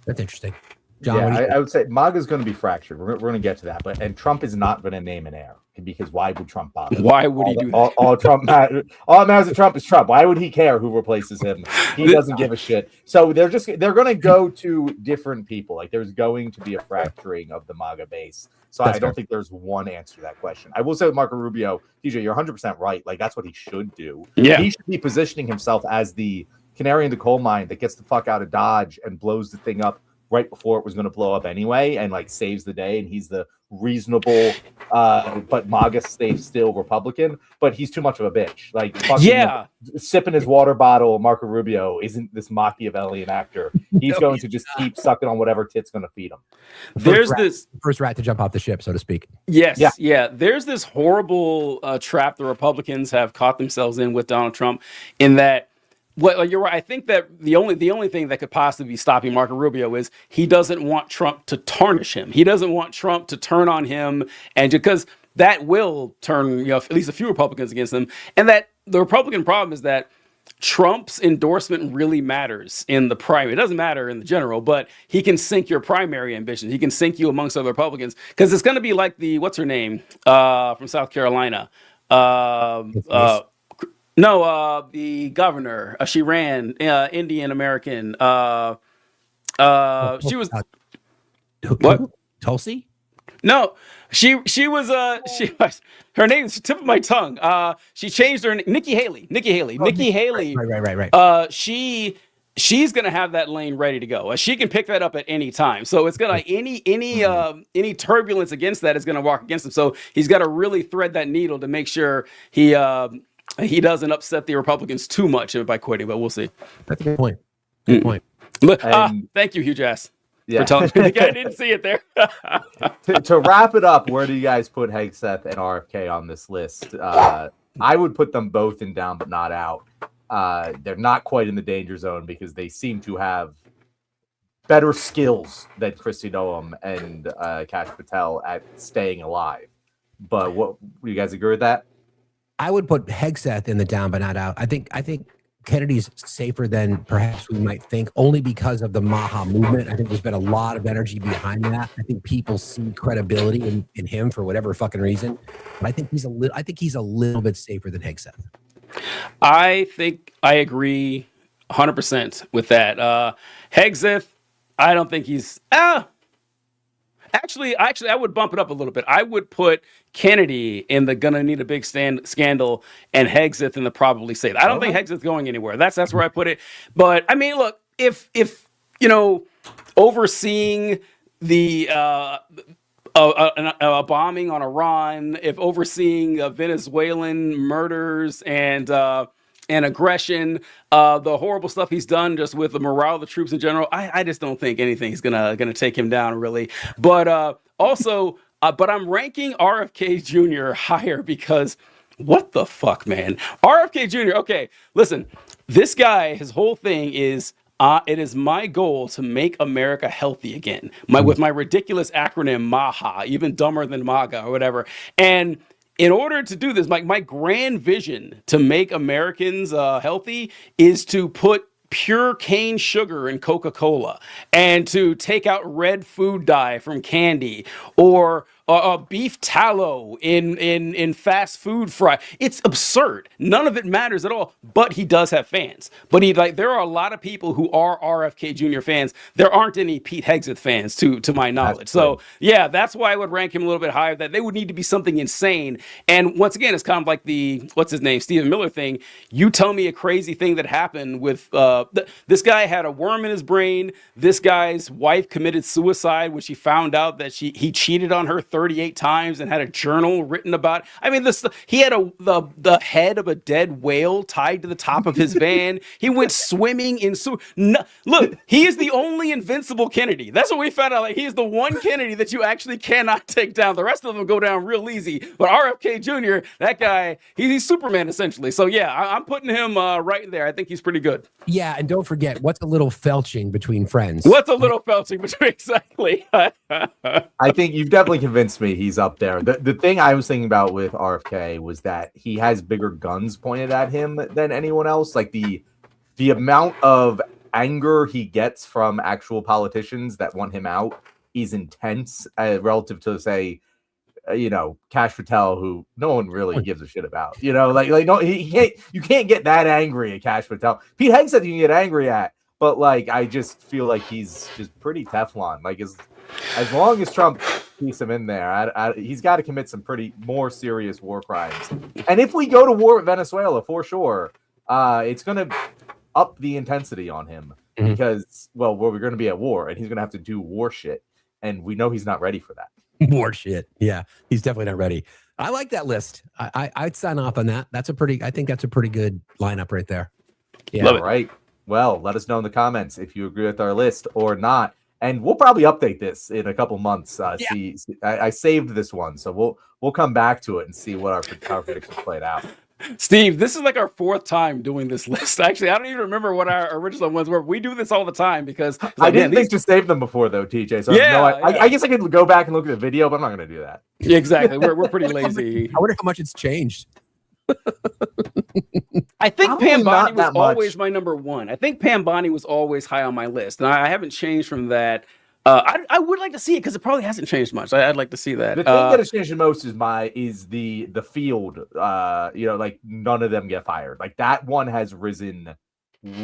That's interesting. John, yeah, I would say MAGA is going to be fractured. We're going to get to that, and Trump is not going to name an heir because why would Trump bother? Why would he do that? All Trump matters. All that matters to Trump is Trump. Why would he care who replaces him? He doesn't give a shit. So they're going to go to different people. Like there's going to be a fracturing of the MAGA base. So I don't think there's one answer to that question. I will say with Marco Rubio, TJ, you're 100% right. Like that's what he should do. Yeah, he should be positioning himself as the canary in the coal mine that gets the fuck out of Dodge and blows the thing up right before it was going to blow up anyway, and like saves the day. And he's the reasonable, but MAGA still Republican. But he's too much of a bitch. Like, sipping his water bottle. Marco Rubio isn't this Machiavellian actor. He's going to just keep sucking on whatever tit's going to feed him. There's this first rat to jump off the ship, so to speak. Yes, yeah. There's this horrible trap the Republicans have caught themselves in with Donald Trump, in that. Well, you're right. I think that the only thing that could possibly be stopping Marco Rubio is he doesn't want Trump to tarnish him. He doesn't want Trump to turn on him, and because that will turn at least a few Republicans against him. And that the Republican problem is that Trump's endorsement really matters in the primary. It doesn't matter in the general, but he can sink your primary ambitions. He can sink you amongst other Republicans because it's going to be like the what's her name from South Carolina. No, the governor. She ran Indian American. She was what? Tulsi? No, she was her name's tip of my tongue. She changed her Nikki Haley. Nikki Haley. Right. She's gonna have that lane ready to go. She can pick that up at any time. So it's gonna any turbulence against that is gonna walk against him. So he's got to really thread that needle to make sure he doesn't upset the Republicans too much by quitting, but we'll see. That's a good point. Good point. Thank you, Huge Ass, for telling me. I didn't see it there. to wrap it up, where do you guys put Hegseth and RFK on this list? I would put them both in down but not out. They're not quite in the danger zone because they seem to have better skills than Kristi Noem and Kash Patel at staying alive. But what you guys agree with that? I would put Hegseth in the down but not out. I think Kennedy's safer than perhaps we might think, only because of the MAGA movement. I think there's been a lot of energy behind that. I think people see credibility in him for whatever fucking reason. But I think he's a little bit safer than Hegseth. I think I agree 100% with that. Hegseth, I don't think he's. Actually, I would bump it up a little bit. I would put Kennedy in the gonna need a big scandal and Hegseth in the probably safe. I don't think Hegseth's going anywhere. That's where I put it. But I mean, look, if overseeing the a bombing on Iran, if overseeing Venezuelan murders and aggression, the horrible stuff he's done just with the morale of the troops in general, I just don't think anything's gonna take him down really. But also, but I'm ranking RFK Jr. higher because what the fuck, man? RFK Jr. Okay, listen, this guy, his whole thing is. It is my goal to make America healthy again. With my ridiculous acronym MAGA, even dumber than MAGA or whatever. And in order to do this, my grand vision to make Americans healthy is to put pure cane sugar in Coca-Cola and to take out red food dye from candy or beef tallow in fast food fry. It's absurd. None of it matters at all, but he does have fans. But there are a lot of people who are RFK Jr. fans. There aren't any Pete Hegseth fans to my knowledge. So yeah, that's why I would rank him a little bit higher. That they would need to be something insane. And once again, it's kind of like the, what's his name, Stephen Miller thing. You tell me a crazy thing that happened with this guy had a worm in his brain. This guy's wife committed suicide when she found out that he cheated on her 38 times and had a journal written about. I mean, he had the head of a dead whale tied to the top of his van. He went swimming in look, he is the only invincible Kennedy. That's what we found out. Like, he is the one Kennedy that you actually cannot take down. The rest of them go down real easy. But RFK Jr., that guy, he's Superman essentially. So yeah, I'm putting him right there. I think he's pretty good. Yeah, and don't forget, what's a little felching between friends? What's a little felching between exactly? I think you've definitely convinced me he's up there. The thing I was thinking about with RFK was that he has bigger guns pointed at him than anyone else. Like the amount of anger he gets from actual politicians that want him out is intense relative to, say, Kash Patel, who no one really gives a shit about. No, you can't get that angry at Kash Patel. Pete Hegseth you can get angry at, but I just feel like he's just pretty Teflon. Like as long as Trump keeps him in there, he's got to commit some pretty more serious war crimes. And if we go to war with Venezuela, for sure, it's going to up the intensity on him because, well, we're going to be at war and he's going to have to do war shit. And we know he's not ready for that. More shit. Yeah, he's definitely not ready. I like that list. I'd sign off on that. I think that's a pretty good lineup right there. Yeah. Love it. Right. Well, let us know in the comments if you agree with our list or not. And we'll probably update this in a couple months. I saved this one, so we'll come back to it and see what our predictions played out. Steve, this is like our fourth time doing this list. Actually, I don't even remember what our original ones were. We do this all the time because I didn't think to save them before, though, TJ. So I guess I could go back and look at the video, but I'm not going to do that. Yeah, exactly. We're pretty lazy. I wonder how much it's changed. I think Pam Bondi was always my number one. I think Pam Bondi was always high on my list, and I haven't changed from that. I would like to see it because it probably hasn't changed much. I'd like to see that. The thing that has changed the most is the field. None of them get fired. Like that one has risen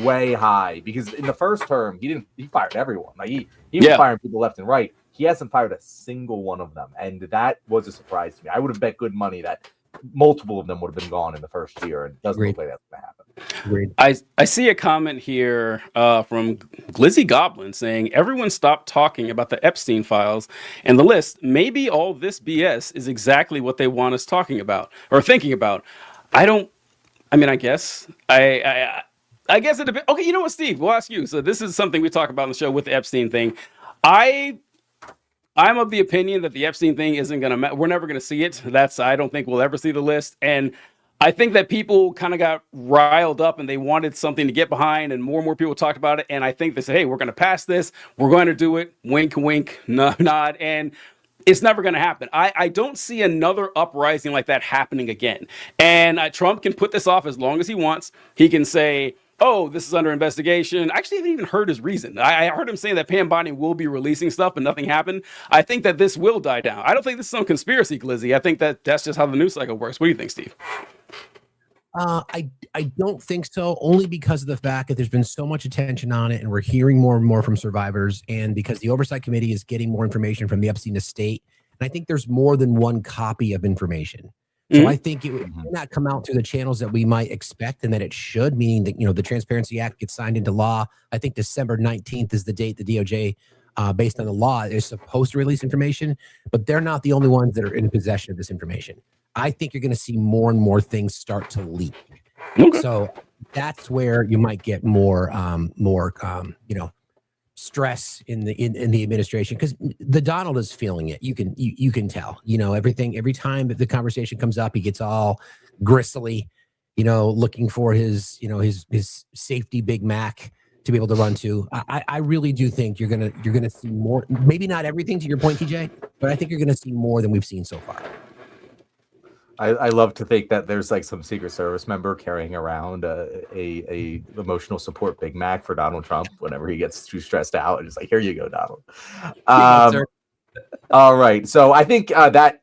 way high because in the first term he fired everyone. Like he was firing people left and right. He hasn't fired a single one of them, and that was a surprise to me. I would have bet good money that multiple of them would have been gone in the first year, and it doesn't look like that's going to happen. Agreed. I see a comment here from Glizzy Goblin saying, everyone stop talking about the Epstein files and the list. Maybe all this BS is exactly what they want us talking about or thinking about. I guess. I guess it depends. Okay, you know what, Steve? We'll ask you. So this is something we talk about on the show with the Epstein thing. I'm of the opinion that the Epstein thing isn't going to we're never going to see it. I don't think we'll ever see the list. And I think that people kind of got riled up and they wanted something to get behind, and more people talked about it. And I think they said, hey, we're going to pass this. We're going to do it. Wink, wink, nod. And It's never going to happen. I don't see another uprising like that happening again. And Trump can put this off as long as he wants. He can say, oh, this is under investigation. Actually, I haven't even heard his reason. I heard him saying that Pam Bondi will be releasing stuff, but nothing happened. I think that this will die down. I don't think this is some conspiracy, Glizzy. I think that that's just how the news cycle works. What do you think, Steve? I don't think so, only because of the fact that there's been so much attention on it, and we're hearing more and more from survivors, and because the Oversight Committee is getting more information from the Epstein estate, and I think there's more than one copy of information. So I think it would not come out through the channels that we might expect and that it should, meaning that, the Transparency Act gets signed into law. I think December 19th is the date the DOJ, based on the law, is supposed to release information, but they're not the only ones that are in possession of this information. I think you're going to see more and more things start to leak. Okay. So that's where you might get more stress in the administration, because the Donald is feeling it. You can tell. Everything. Every time that the conversation comes up, he gets all gristly. Looking for his safety Big Mac to be able to run to. I really do think you're gonna see more. Maybe not everything, to your point, TJ, but I think you're gonna see more than we've seen so far. I love to think that there's like some Secret Service member carrying around a emotional support Big Mac for Donald Trump whenever he gets too stressed out, and just like, here you go, Donald. All right, so I think that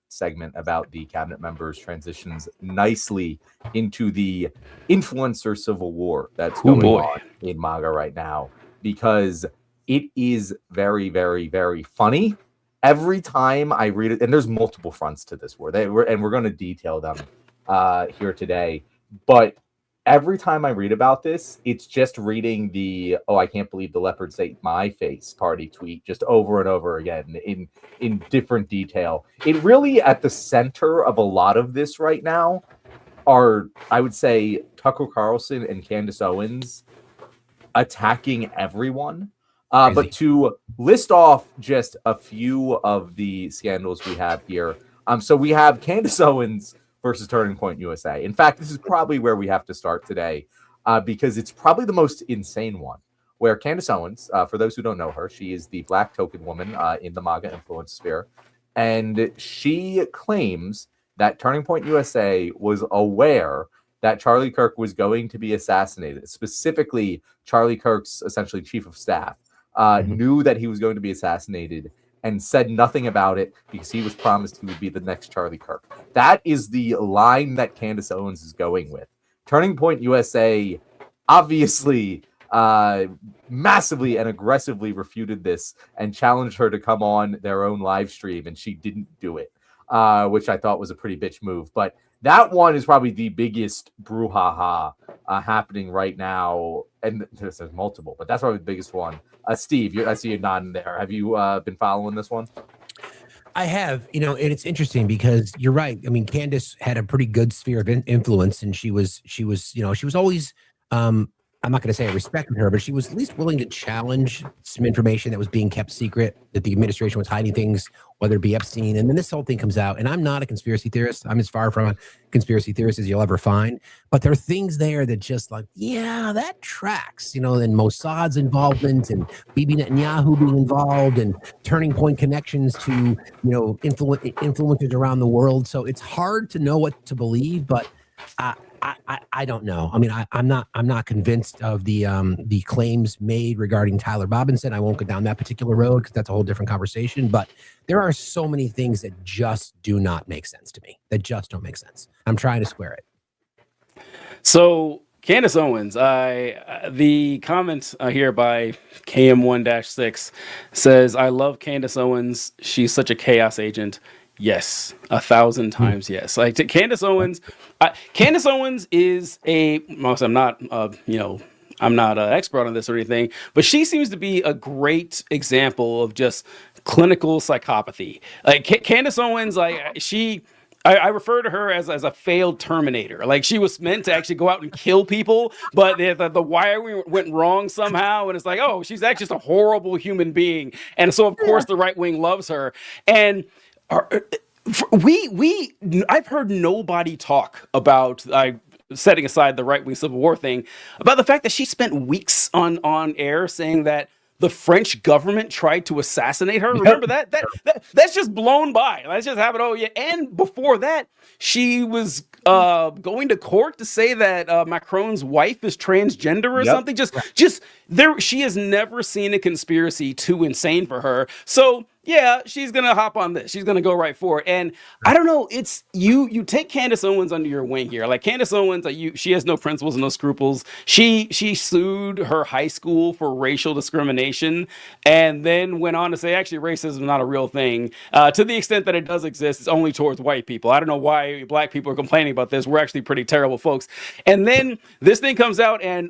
segment about the cabinet members transitions nicely into the influencer civil war that's going on in MAGA right now, because it is very, very, very funny. Every time I read it, and there's multiple fronts to this war, and we're going to detail them here today. But every time I read about this, it's just reading the "oh, I can't believe the leopards ate my face" party tweet just over and over again in different detail. It really, at the center of a lot of this right now, are, I would say, Tucker Carlson and Candace Owens attacking everyone. But to list off just a few of the scandals we have here. So we have Candace Owens versus Turning Point USA. In fact, this is probably where we have to start today, because it's probably the most insane one, where Candace Owens, for those who don't know her, she is the black token woman in the MAGA influence sphere. And she claims that Turning Point USA was aware that Charlie Kirk was going to be assassinated. Specifically, Charlie Kirk's essentially chief of staff knew that he was going to be assassinated and said nothing about it because he was promised he would be the next Charlie Kirk. That is the line that Candace Owens is going with. Turning Point USA obviously massively and aggressively refuted this and challenged her to come on their own live stream, and she didn't do it, which I thought was a pretty bitch move. But that one is probably the biggest brouhaha happening right now, and there's multiple, but that's probably the biggest one. Steve, I see you nodding there. Have you been following this one? I have, and it's interesting because you're right. I mean, Candace had a pretty good sphere of influence, and she was always, I'm not going to say I respected her, but she was at least willing to challenge some information that was being kept secret, that the administration was hiding things, whether it be Epstein. And then this whole thing comes out, and I'm not a conspiracy theorist. I'm as far from a conspiracy theorist as you'll ever find. But there are things there that just like, yeah, that tracks, and Mossad's involvement and Bibi Netanyahu being involved and Turning Point connections to, influencers around the world. So it's hard to know what to believe, but I don't know. I mean, I'm not convinced of the claims made regarding Tyler Robinson. I won't go down that particular road because that's a whole different conversation. But there are so many things that just do not make sense to me. That just don't make sense. I'm trying to square it. So Candace Owens, the comment here by KM1-6 says, "I love Candace Owens. She's such a chaos agent." Yes, 1,000 times yes. Like Candace Owens, Candace Owens is I'm not I'm not an expert on this or anything, but she seems to be a great example of just clinical psychopathy. Like Candace Owens, I refer to her as a failed Terminator. Like she was meant to actually go out and kill people, but the wiring went wrong somehow, and it's like, oh, she's actually just a horrible human being, and so of course the right wing loves her. And I've heard nobody talk about, setting aside the right wing civil war thing, about the fact that she spent weeks on air saying that the French government tried to assassinate her. Yep. Remember that? That's just blown by. That's just happened. Oh yeah. And before that, she was going to court to say that Macron's wife is transgender or something. Just there. She has never seen a conspiracy too insane for her. So yeah, she's gonna hop on this. She's gonna go right for it. And I don't know. It's you take Candace Owens under your wing here. Like Candace Owens, she has no principles and no scruples. She sued her high school for racial discrimination, and then went on to say actually racism is not a real thing. To the extent that it does exist, it's only towards white people. I don't know why black people are complaining about this. We're actually pretty terrible folks. And then this thing comes out, and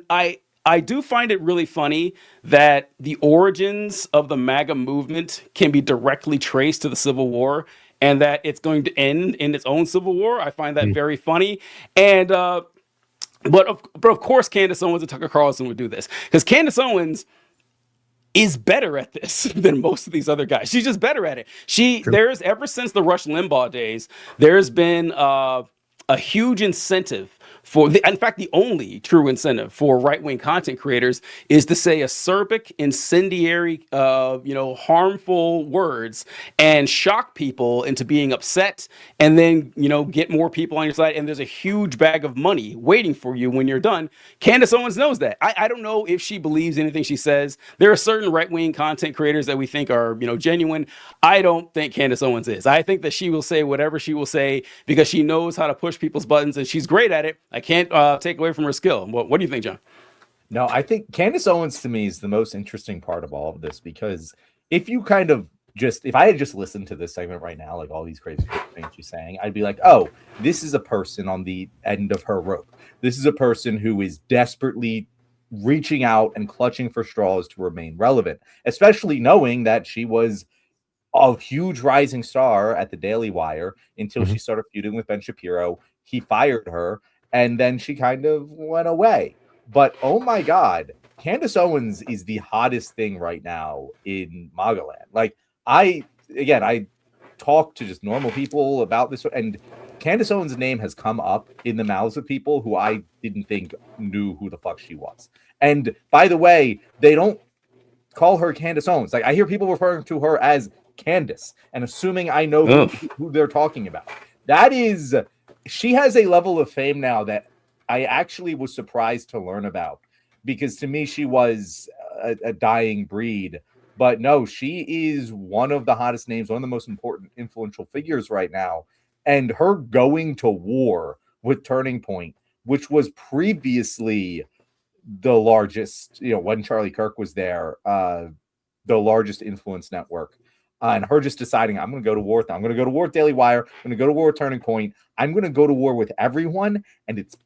I do find it really funny that the origins of the MAGA movement can be directly traced to the Civil War, and that it's going to end in its own civil war. I find that very funny. And but of course, Candace Owens and Tucker Carlson would do this, because Candace Owens is better at this than most of these other guys. She's just better at it. There's ever since the Rush Limbaugh days, there's been a huge incentive in fact, the only true incentive for right-wing content creators is to say acerbic, incendiary, harmful words and shock people into being upset, and then, get more people on your side. And there's a huge bag of money waiting for you when you're done. Candace Owens knows that. I don't know if she believes anything she says. There are certain right-wing content creators that we think are, genuine. I don't think Candace Owens is. I think that she will say whatever she will say because she knows how to push people's buttons, and she's great at it. I can't take away from her skill. What do you think, John? No, I think Candace Owens to me is the most interesting part of all of this, because if you kind of if I had just listened to this segment right now, like all these crazy things she's saying, I'd be like, oh, this is a person on the end of her rope. This is a person who is desperately reaching out and clutching for straws to remain relevant, especially knowing that she was a huge rising star at the Daily Wire until she started feuding with Ben Shapiro. He fired her, and then she kind of went away. But oh my God, Candace Owens is the hottest thing right now in MAGA land. Like I talk to just normal people about this, and Candace Owens' name has come up in the mouths of people who I didn't think knew who the fuck she was. And by the way, they don't call her Candace Owens. Like I hear people referring to her as Candace and assuming I know who they're talking about. She has a level of fame now that I actually was surprised to learn about, because to me, she was a dying breed. But no, she is one of the hottest names, one of the most important influential figures right now. And her going to war with Turning Point, which was previously the largest, when Charlie Kirk was there, the largest influence network. And her just deciding, I'm going to go to war with them. I'm going to go to war with Daily Wire. I'm going to go to war with Turning Point. I'm going to go to war with everyone. And it's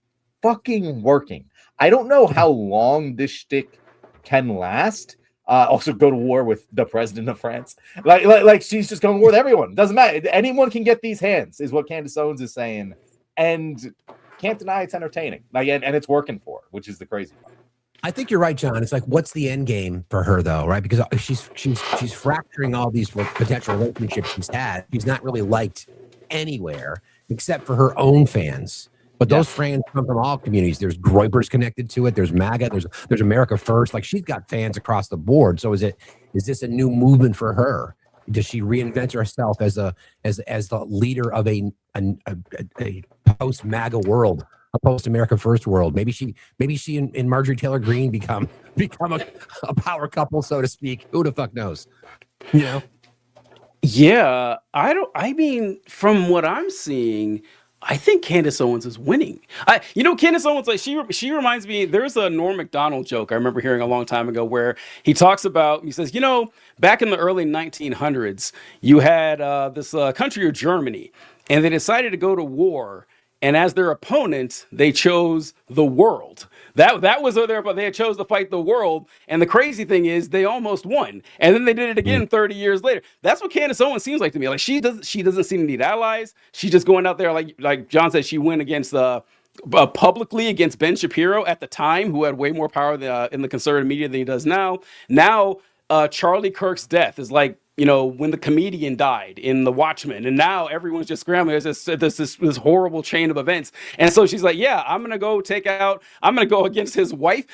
fucking working. I don't know how long this shtick can last. Also go to war with the president of France. Like she's just going to war with everyone. Doesn't matter. Anyone can get these hands, is what Candace Owens is saying. And can't deny it's entertaining. And it's working for her, which is the crazy part. I think you're right, John. It's like, what's the end game for her, though, right? Because she's fracturing all these potential relationships she's had. She's not really liked anywhere except for her own fans. But those fans come from all communities. There's Groypers connected to it. There's MAGA. There's America First. Like she's got fans across the board. So is this a new movement for her? Does she reinvent herself as the leader of a post MAGA world? A post-America First world. Maybe she and Marjorie Taylor Greene become a power couple, so to speak. Who the fuck knows? Yeah, I mean, from what I'm seeing, I think Candace Owens is winning. Candace Owens, like she reminds me. There's a Norm Macdonald joke I remember hearing a long time ago where he says, back in the early 1900s, you had this country of Germany, and they decided to go to war. And as their opponent, they chose the world. That was they had chose to fight the world. And the crazy thing is, they almost won. And then they did it again 30 years later. That's what Candace Owens seems like to me. Like she doesn't seem to need allies. She's just going out there, like John said, she went against publicly against Ben Shapiro at the time, who had way more power in the conservative media than he does now. Now, Charlie Kirk's death is like, when the comedian died in The Watchmen, and now everyone's just scrambling. There's this horrible chain of events. And so she's like, yeah, I'm going to go against his wife.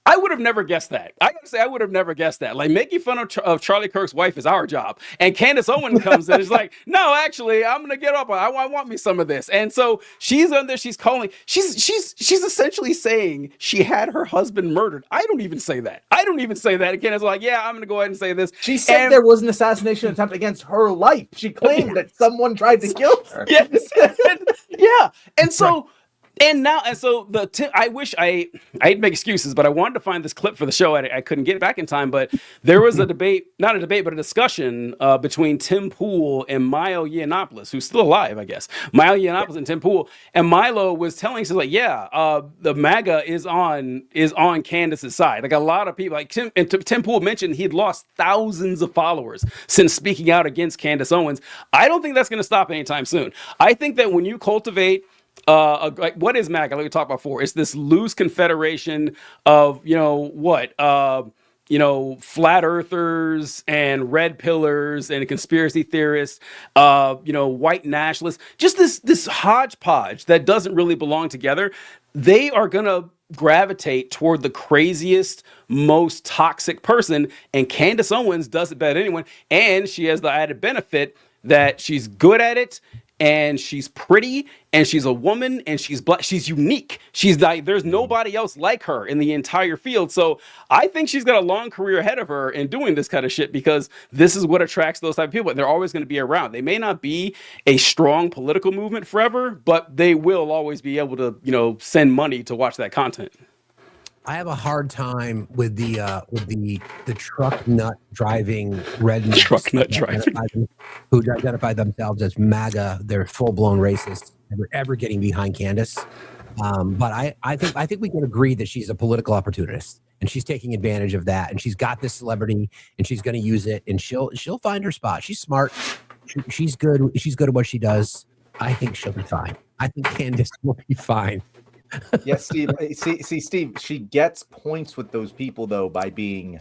I would have never guessed that. I gotta say, I would have never guessed that. Like, making fun of Charlie Kirk's wife is our job. And Candace Owens comes in and is like, no, actually, I'm gonna get up. I want me some of this. And so she's on there, she's calling, she's essentially saying she had her husband murdered. I don't even say that. And Candace is like, yeah, I'm gonna go ahead and say this. She said there was an assassination attempt against her life. She claimed that someone tried to kill her. Yes. Yeah. And so I wish I'd make excuses, but I wanted to find this clip for the show. I couldn't get it back in time, but there was a debate, not a debate, but a discussion between Tim Pool and Milo Yiannopoulos, who's still alive, I guess. Milo Yiannopoulos and Tim Pool. And Milo was telling us, like, the MAGA is on Candace's side. Like, a lot of people, like Tim Pool mentioned he'd lost thousands of followers since speaking out against Candace Owens. I don't think that's going to stop anytime soon. I think that when you cultivate like, what is MAGA? Like we talked about before, it's this loose confederation of, flat earthers and red pillars and conspiracy theorists, white nationalists, just this hodgepodge that doesn't really belong together. They are going to gravitate toward the craziest, most toxic person. And Candace Owens does it better than anyone. And she has the added benefit that she's good at it. And she's pretty, and she's a woman, and she's black. She's unique. She's like, there's nobody else like her in the entire field. So I think she's got a long career ahead of her in doing this kind of shit, because this is what attracts those type of people. And they're always going to be around. They may not be a strong political movement forever, but they will always be able to, send money to watch that content. I have a hard time with the truck nut driving rednecks who identify themselves as MAGA. They're full blown racists. Never ever getting behind Candace. But I think we can agree that she's a political opportunist, and she's taking advantage of that. And she's got this celebrity, and she's going to use it, and she'll find her spot. She's smart. She's good. She's good at what she does. I think she'll be fine. I think Candace will be fine. Yes, Steve. See, Steve. She gets points with those people though by being,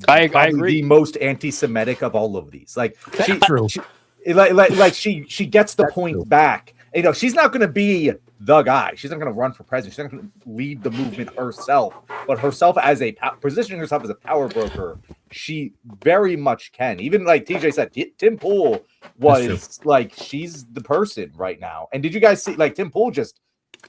I agree, the most anti-Semitic of all of these. Like, true. She gets the points back. She's not going to be the guy. She's not going to run for president. She's not going to lead the movement herself. But positioning herself as a power broker, she very much can. Even like TJ said, Tim Pool was like, she's the person right now. And did you guys see, like, Tim Pool just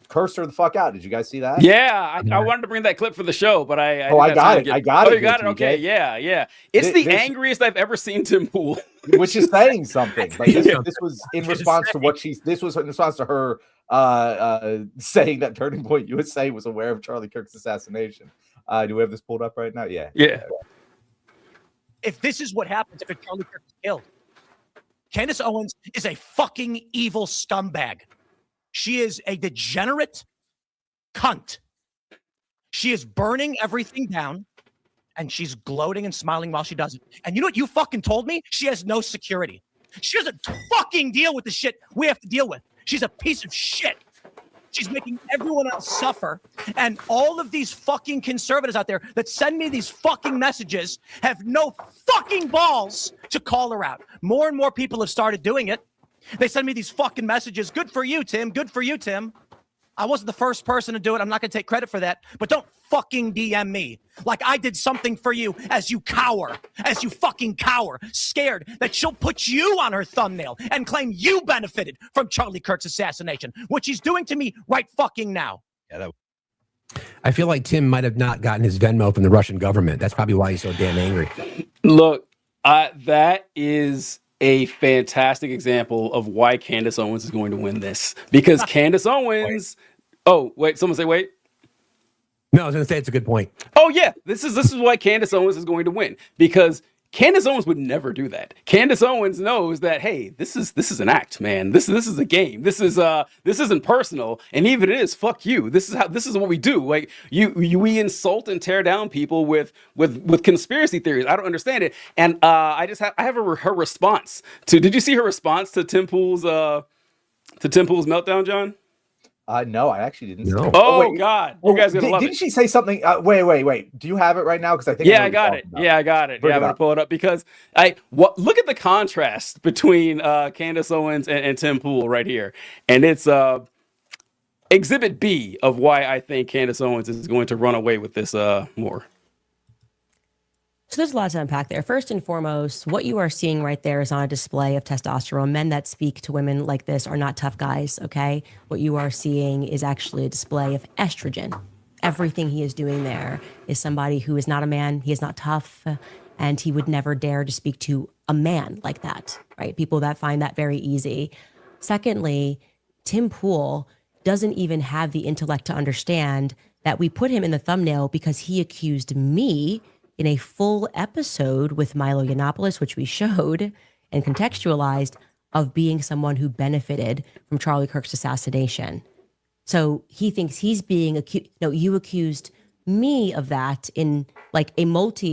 cursed her the fuck out? Did you guys see that? Yeah, I wanted to bring that clip for the show, but I got it. I got it. Oh, you got it. Okay, yeah. It's the angriest I've ever seen Tim Pool, which is saying something. Like, this was in response to This was in response to her saying that Turning Point USA was aware of Charlie Kirk's assassination. Do we have this pulled up right now? Yeah. If this is what happens if Charlie Kirk is killed, Candace Owens is a fucking evil scumbag. She is a degenerate cunt. She is burning everything down, and she's gloating and smiling while she does it. And you know what you fucking told me? She has no security. She doesn't fucking deal with the shit we have to deal with. She's a piece of shit. She's making everyone else suffer. And all of these fucking conservatives out there that send me these fucking messages have no fucking balls to call her out. More and more people have started doing it. They send me these fucking messages. Good for you, Tim. Good for you, Tim. I wasn't the first person to do it. I'm not going to take credit for that. But don't fucking DM me like I did something for you as you fucking cower, scared that she'll put you on her thumbnail and claim you benefited from Charlie Kirk's assassination, which he's doing to me right fucking now. Yeah, I feel like Tim might have not gotten his Venmo from the Russian government. That's probably why he's so damn angry. Look, that is a fantastic example of why Candace Owens is going to win this, because Candace Owens. Oh, wait, someone say wait. No, I was going to say it's a good point. Oh yeah, this is why Candace Owens is going to win, because Candace Owens would never do that. Candace Owens knows that, hey, this is an act, man. This is a game. This isn't personal, and even it is, fuck you. This is what we do. Like we insult and tear down people with conspiracy theories. I don't understand it, and I have her response to. Did you see her response to Tim Pool's meltdown, John? No, I actually didn't. No. Oh, God, you guys are gonna love it. Didn't she say something? Wait. Do you have it right now? Because I think I got it. Yeah, I got it. I'm gonna pull it up because look at the contrast between Candace Owens and Tim Pool right here, and it's exhibit B of why I think Candace Owens is going to run away with this war. So there's a lot to unpack there. First and foremost, what you are seeing right there is on a display of testosterone. Men that speak to women like this are not tough guys, okay? What you are seeing is actually a display of estrogen. Everything he is doing there is somebody who is not a man, he is not tough, and he would never dare to speak to a man like that, right? People that find that very easy. Secondly, Tim Pool doesn't even have the intellect to understand that we put him in the thumbnail because he accused me in a full episode with Milo Yiannopoulos, which we showed and contextualized, of being someone who benefited from Charlie Kirk's assassination. So he thinks he's being accused. No, you accused me of that in like a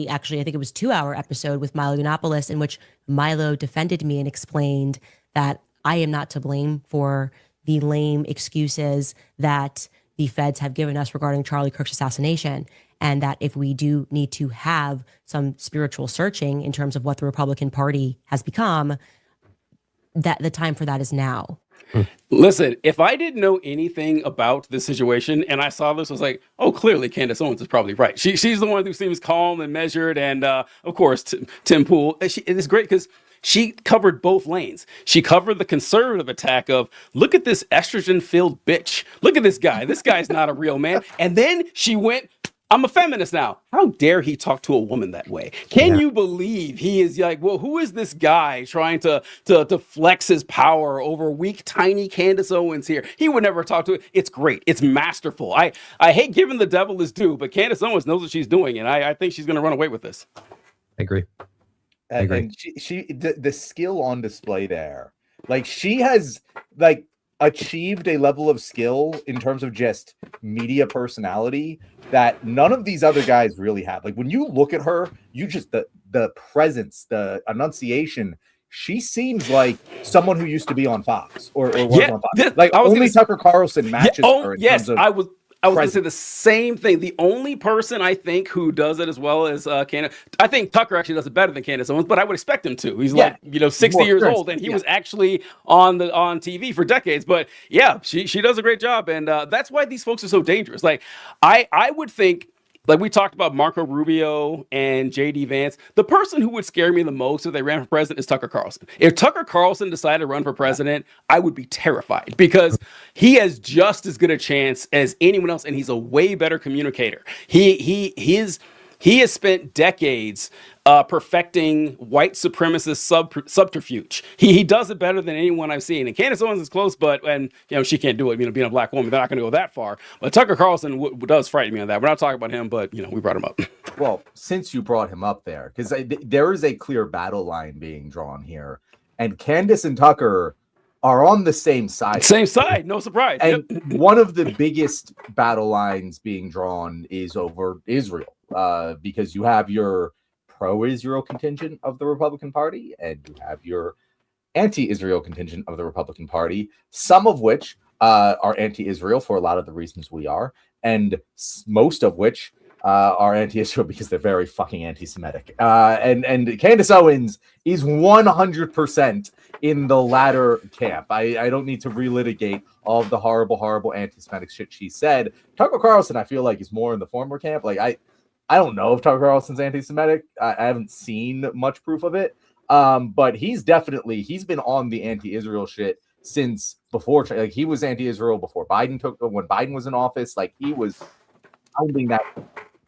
actually, I think it was 2-hour episode with Milo Yiannopoulos, in which Milo defended me and explained that I am not to blame for the lame excuses that the feds have given us regarding Charlie Kirk's assassination. And that if we do need to have some spiritual searching in terms of what the Republican Party has become, that the time for that is now. Listen, if I didn't know anything about this situation and I saw this, I was like, oh, clearly Candace Owens is probably right. She's the one who seems calm and measured. And of course, Tim Pool, it is great because she covered both lanes. She covered the conservative attack of, look at this estrogen-filled bitch. Look at this guy. This guy's not a real man. And then she went, I'm a feminist now. How dare he talk to a woman that way? Can you believe he is like, well, who is this guy trying to flex his power over weak, tiny Candace Owens here? He would never talk to it. It's great. It's masterful. I hate giving the devil his due, but Candace Owens knows what she's doing, and I think she's going to run away with this. I agree. And the skill on display there, like she has like achieved a level of skill in terms of just media personality that none of these other guys really have. Like when you look at her, you just the presence, the enunciation. She seems like someone who used to be on Fox or was on Fox. Like only Tucker Carlson matches her. In terms of I was going to say the same thing. The only person I think who does it as well as Candace, I think Tucker actually does it better than Candace Owens, but I would expect him to. He's 60 years old, and he was actually on TV for decades. But yeah, she does a great job, and that's why these folks are so dangerous. Like I would think. Like we talked about Marco Rubio and JD Vance, the person who would scare me the most if they ran for president is Tucker Carlson. If Tucker Carlson decided to run for president, I would be terrified because he has just as good a chance as anyone else, and he's a way better communicator. He has spent decades perfecting white supremacist subterfuge. He does it better than anyone I've seen. And Candace Owens is close, but she can't do it. Being a black woman, they're not going to go that far. But Tucker Carlson does frighten me on that. We're not talking about him, but we brought him up. Well, since you brought him up there, because there is a clear battle line being drawn here, and Candace and Tucker are on the same side. Same side, no surprise. And one of the biggest battle lines being drawn is over Israel, because you have your pro-Israel contingent of the Republican Party, and you have your anti-Israel contingent of the Republican Party, some of which are anti-Israel for a lot of the reasons we are, and most of which are anti-Israel because they're very fucking anti-Semitic. And Candace Owens is 100% in the latter camp. I don't need to relitigate all of the horrible, horrible anti-Semitic shit she said. Tucker Carlson, I feel like, is more in the former camp. Like I don't know if Tucker Carlson's anti-Semitic. I haven't seen much proof of it. But he's been on the anti-Israel shit since before. Like he was anti-Israel before when Biden was in office. Like he was pounding that.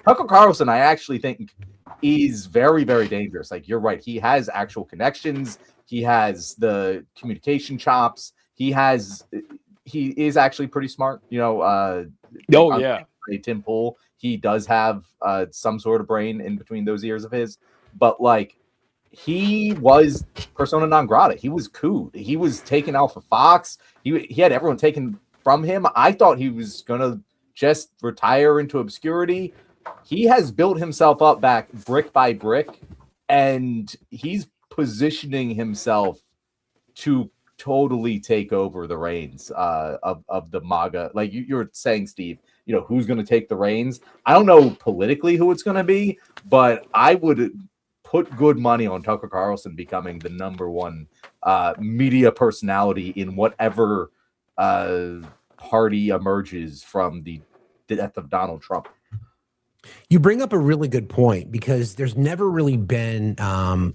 Tucker Carlson, I actually think, is very, very dangerous. Like you're right. He has actual connections. He has the communication chops. He is actually pretty smart. Tim Pool. He does have some sort of brain in between those ears of his, but like he was persona non grata. He was cooed. He was taken out for Fox. He had everyone taken from him. I thought he was gonna just retire into obscurity. He has built himself up back brick by brick, and he's positioning himself to totally take over the reins of the MAGA. Like you're saying, Steve, who's going to take the reins? I don't know politically who it's going to be, but I would put good money on Tucker Carlson becoming the number one media personality in whatever party emerges from the death of Donald Trump. You bring up a really good point, because there's never really been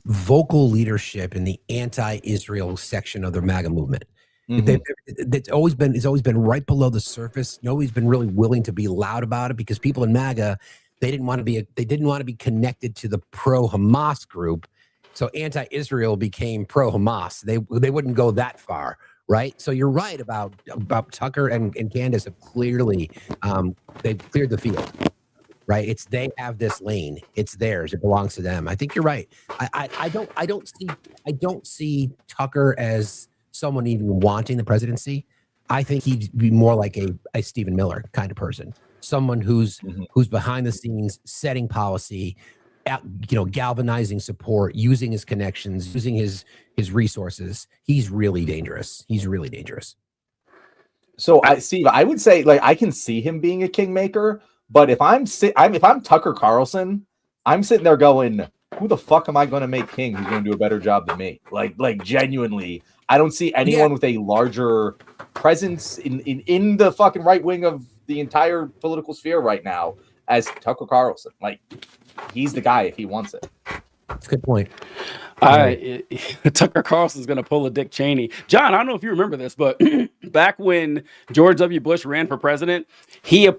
vocal leadership in the anti-Israel section of the MAGA movement. It's always been right below the surface. Nobody's been really willing to be loud about it, because people in MAGA, they didn't want to be connected to the pro-Hamas group. So anti-Israel became pro-Hamas. They wouldn't go that far, right? So you're right about Tucker and Candace have clearly they've cleared the field. Right, they have this lane. It's theirs. It belongs to them. I think you're right. I don't see Tucker as someone even wanting the presidency. I think he'd be more like a Stephen Miller kind of person, someone who's behind the scenes, setting policy, galvanizing support, using his connections, using his resources. He's really dangerous. So, Steve, I would say, like, I can see him being a kingmaker. But if I'm Tucker Carlson, I'm sitting there going, who the fuck am I going to make king who's going to do a better job than me? Like genuinely, I don't see anyone with a larger presence in the fucking right wing of the entire political sphere right now as Tucker Carlson. Like, he's the guy if he wants it. That's a good point. Tucker Carlson's going to pull a Dick Cheney. John, I don't know if you remember this, but back when George W. Bush ran for president, he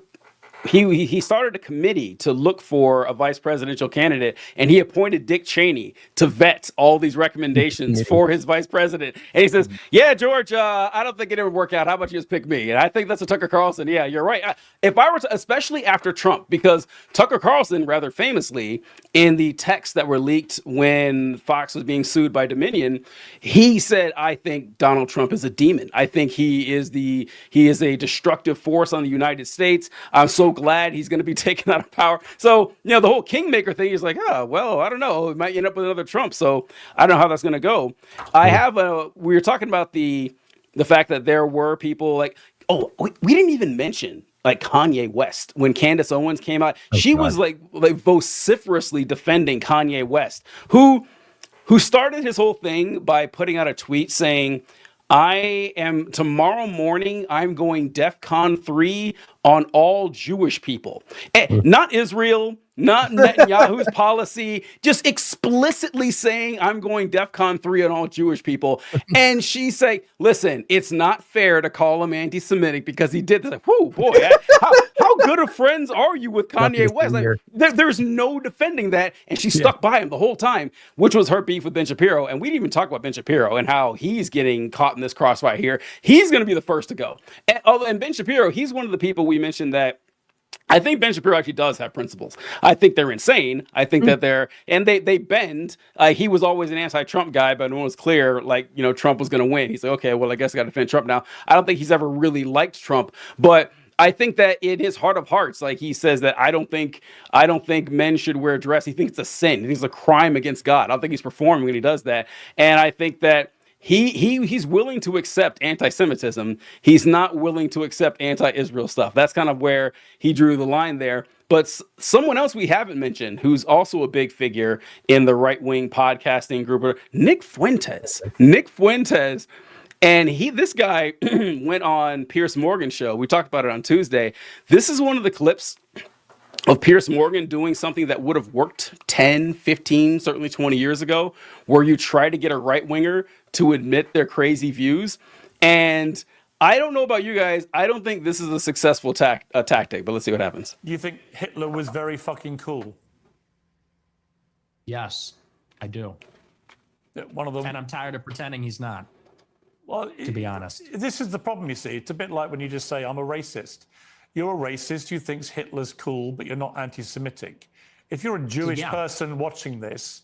started a committee to look for a vice presidential candidate, and he appointed Dick Cheney to vet all these recommendations for his vice president. And he says, yeah, George, I don't think it would work out. How about you just pick me? And I think that's a Tucker Carlson. Yeah, you're right. If I were to, especially after Trump, because Tucker Carlson, rather famously, in the texts that were leaked when Fox was being sued by Dominion, he said, I think Donald Trump is a demon. I think he is a destructive force on the United States. I'm so glad he's going to be taken out of power. So, the whole kingmaker thing is like, well, I don't know. It might end up with another Trump. So I don't know how that's going to go. We were talking about the fact that there were people like, we didn't even mention like Kanye West. When Candace Owens came out, she was like vociferously defending Kanye West, who started his whole thing by putting out a tweet saying, tomorrow morning, I'm going DEFCON 3 on all Jewish people. Not Israel, not Netanyahu's policy, just explicitly saying I'm going DEFCON 3 on all Jewish people. And she say, listen, it's not fair to call him anti-Semitic because he did this. Like, whoa, boy, how good of friends are you with Kanye West? Like, there's no defending that. And she stuck by him the whole time, which was her beef with Ben Shapiro. And we didn't even talk about Ben Shapiro and how he's getting caught in this crossfire here. He's going to be the first to go. And Ben Shapiro, he's one of the people we mentioned that I think Ben Shapiro actually does have principles. I think they're insane. I think that they bend. He was always an anti-Trump guy, but when it was clear, Trump was going to win, he's like, okay, well, I guess I got to defend Trump now. I don't think he's ever really liked Trump, but I think that in his heart of hearts, like he says that I don't think men should wear a dress. He thinks it's a sin. He thinks it's a crime against God. I don't think he's performing when he does that. And I think that he's willing to accept anti-Semitism. He's not willing to accept anti-Israel stuff. That's kind of where he drew the line there. But someone else we haven't mentioned, who's also a big figure in the right-wing podcasting group, Nick Fuentes. And this guy went on Piers Morgan's show. We talked about it on Tuesday. This is one of the clips of Piers Morgan doing something that would have worked 10, 15, certainly 20 years ago, where you try to get a right-winger to admit their crazy views. And I don't know about you guys. I don't think this is a successful tactic, but let's see what happens. You think Hitler was very fucking cool? Yes, I do. One of them. And I'm tired of pretending he's not. Well, to be honest, this is the problem, you see. It's a bit like when you just say, I'm a racist. You're a racist who thinks Hitler's cool, but you're not anti-Semitic. If you're a Jewish person watching this.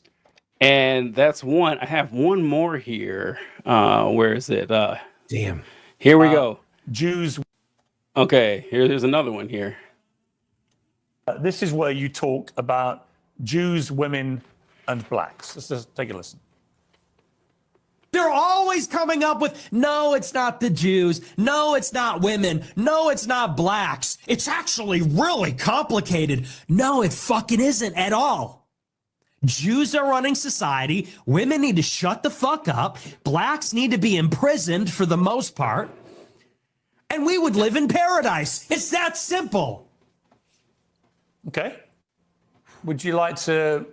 And that's one. I have one more here. Where is it? Damn. Here we go. Jews. Okay, here's another one here. This is where you talk about Jews, women, and blacks. Let's just take a listen. They're always coming up with, no, it's not the Jews. No, it's not women. No, it's not blacks. It's actually really complicated. No, it fucking isn't at all. Jews are running society. Women need to shut the fuck up. Blacks need to be imprisoned for the most part. and we would live in paradise. It's that simple. Okay. Would you like to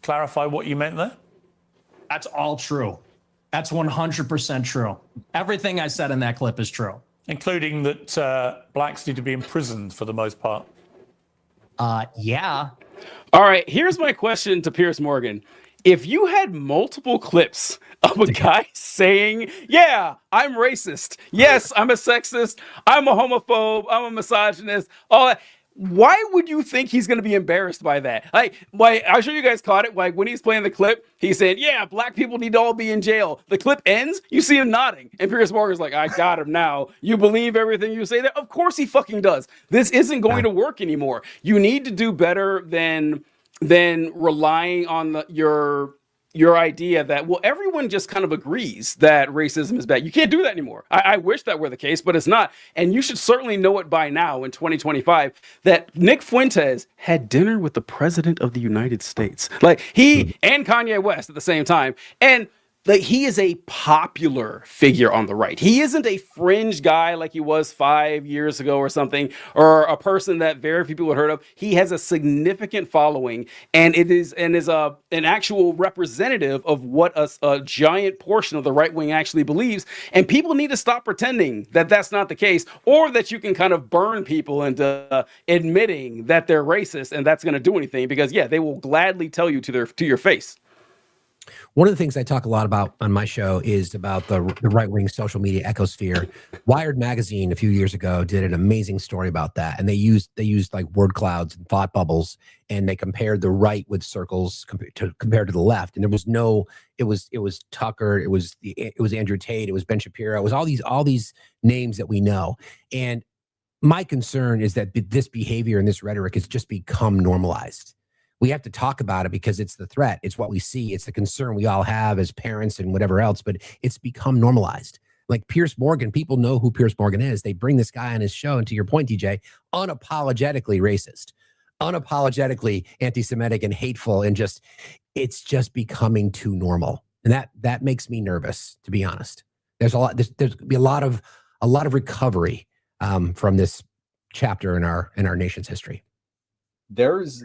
clarify what you meant there? That's all true. That's 100% true. Everything I said in that clip is true. Including that blacks need to be imprisoned for the most part. Yeah. All right, here's my question to Piers Morgan. If you had multiple clips of a guy saying, yeah, I'm racist, yes, I'm a sexist, I'm a homophobe, I'm a misogynist, all that, why would you think he's going to be embarrassed by that? I'm sure you guys caught it. Like when he's playing the clip, he said, yeah, black people need to all be in jail. The clip ends, you see him nodding. And Piers Morgan's like, I got him now. You believe everything you say there? Of course he fucking does. This isn't going to work anymore. You need to do better than relying on your idea that, well, everyone just kind of agrees that racism is bad. You can't do that anymore. I wish that were the case, but it's not. And you should certainly know it by now in 2025 that Nick Fuentes had dinner with the president of the United States. Like he and Kanye West at the same time. And like he is a popular figure on the right. He isn't a fringe guy like he was 5 years ago or something, or a person that very few people had heard of. He has a significant following, and is an actual representative of what a giant portion of the right wing actually believes. And people need to stop pretending that that's not the case, or that you can kind of burn people into admitting that they're racist and that's going to do anything, because yeah, they will gladly tell you to your face. One of the things I talk a lot about on my show is about the right-wing social media ecosphere. Wired magazine a few years ago did an amazing story about that, and they used like word clouds and thought bubbles, and they compared the right with circles compared to the left. And there was no, it was Tucker, it was Andrew Tate, it was Ben Shapiro, it was all these names that we know. And my concern is that this behavior and this rhetoric has just become normalized. We have to talk about it because it's the threat. It's what we see. It's the concern we all have as parents and whatever else, but it's become normalized. Like Piers Morgan, people know who Piers Morgan is. They bring this guy on his show, and to your point, DJ, unapologetically racist, unapologetically anti-Semitic and hateful, and it's just becoming too normal. And that makes me nervous, to be honest. There's gonna be a lot of recovery from this chapter in our nation's history. There's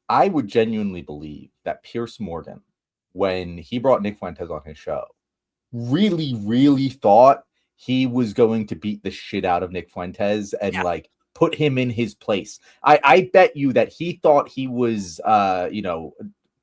I would genuinely believe that Piers Morgan, when he brought Nick Fuentes on his show, really, really thought he was going to beat the shit out of Nick Fuentes and put him in his place. I bet you that he thought he was,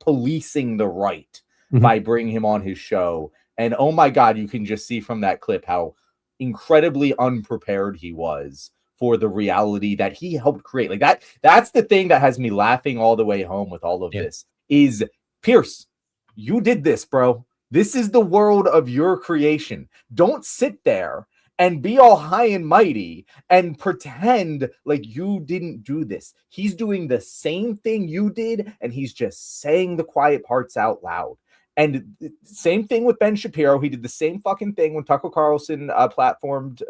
policing the right by bringing him on his show. And oh my God, you can just see from that clip how incredibly unprepared he was for the reality that he helped create. Like that's the thing that has me laughing all the way home with all of this is, Pierce, you did this, bro. This is the world of your creation. Don't sit there and be all high and mighty and pretend like you didn't do this. He's doing the same thing you did, and he's just saying the quiet parts out loud. And same thing with Ben Shapiro. He did the same fucking thing when Tucker Carlson platformed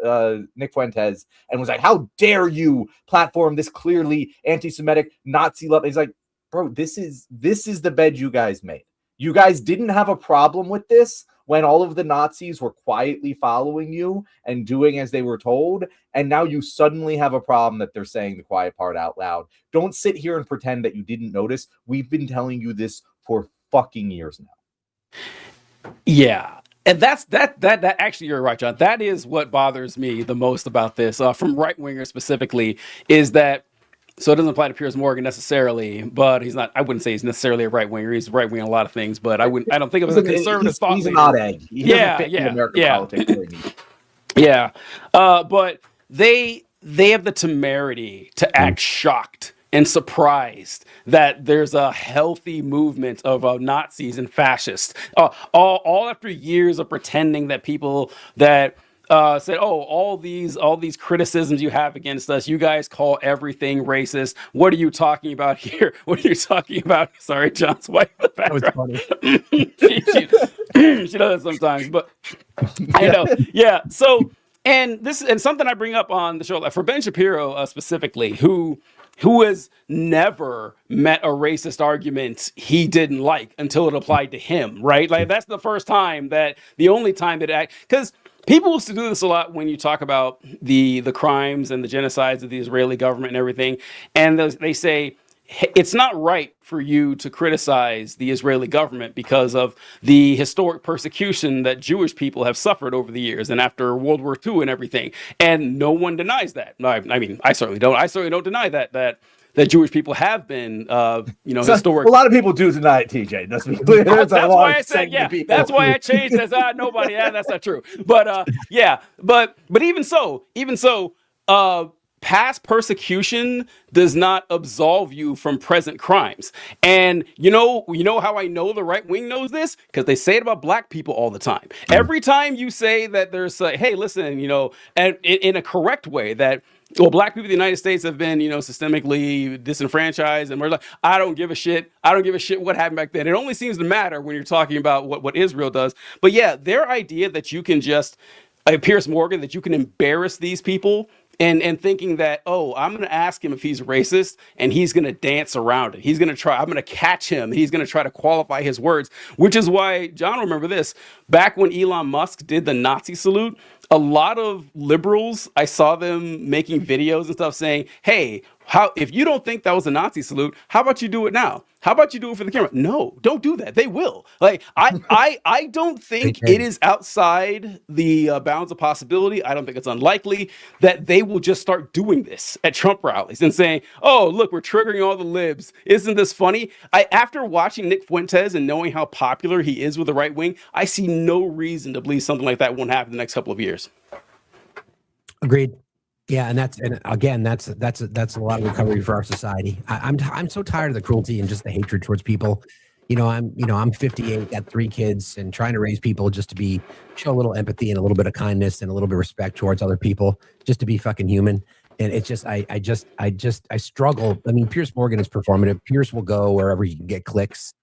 Nick Fuentes and was like, how dare you platform this clearly anti-Semitic Nazi love? He's like, bro, this is the bed you guys made. You guys didn't have a problem with this when all of the Nazis were quietly following you and doing as they were told. And now you suddenly have a problem that they're saying the quiet part out loud. Don't sit here and pretend that you didn't notice. We've been telling you this for fucking years now. Yeah. And that actually, you're right, John. That is what bothers me the most about this, from right wingers specifically, is that, so it doesn't apply to Piers Morgan necessarily, but he's not, I wouldn't say he's necessarily a right winger. He's right wing in a lot of things, but I don't think of him as a conservative thought leader. He's an odd egg. He doesn't fit in American politics very neat. Yeah. But they have the temerity to act shocked and surprised that there's a healthy movement of Nazis and fascists, all after years of pretending that people that said, oh, all these criticisms you have against us, you guys call everything racist. What are you talking about here? What are you talking about? Sorry, John's wife in the background. That was funny. she does it sometimes, but yeah. So, and something I bring up on the show, like for Ben Shapiro specifically, who who has never met a racist argument he didn't like until it applied to him, right? Like that's the first time the only time that because people used to do this a lot when you talk about the crimes and the genocides of the Israeli government and everything, and they say it's not right for you to criticize the Israeli government because of the historic persecution that Jewish people have suffered over the years and after World War II and everything. And no one denies that. I mean, I certainly don't. I certainly don't deny that Jewish people have been, historic. A lot of people do deny it, TJ. Let's be clear. That's why I said, yeah. That's why I changed as nobody. Yeah, that's not true. But but even so, past persecution does not absolve you from present crimes. And you know how I know the right wing knows this? Because they say it about black people all the time. Every time you say that there's hey, listen, and in a correct way that, well, black people in the United States have been, systemically disenfranchised, and we're like, I don't give a shit. I don't give a shit what happened back then. It only seems to matter when you're talking about what Israel does. But yeah, their idea that you can just, Piers Morgan, that you can embarrass these people and thinking that, oh, I'm going to ask him if he's racist and he's going to dance around it. I'm going to catch him. He's going to try to qualify his words, which is why, John, remember this, back when Elon Musk did the Nazi salute, a lot of liberals, I saw them making videos and stuff saying, hey, if you don't think that was a Nazi salute, how about you do it now? How about you do it for the camera? No, don't do that. They will. Like, I don't think it is outside the bounds of possibility. I don't think it's unlikely that they will just start doing this at Trump rallies and saying, oh, look, we're triggering all the libs. Isn't this funny? After watching Nick Fuentes and knowing how popular he is with the right wing, I see no reason to believe something like that won't happen in the next couple of years. Agreed. Yeah, and that's a lot of recovery for our society. I'm so tired of the cruelty and just the hatred towards people. I'm 58, got 3 kids, and trying to raise people just to show a little empathy and a little bit of kindness and a little bit of respect towards other people, just to be fucking human. And it's just I struggle. I mean, Piers Morgan is performative. Piers will go wherever he can get clicks.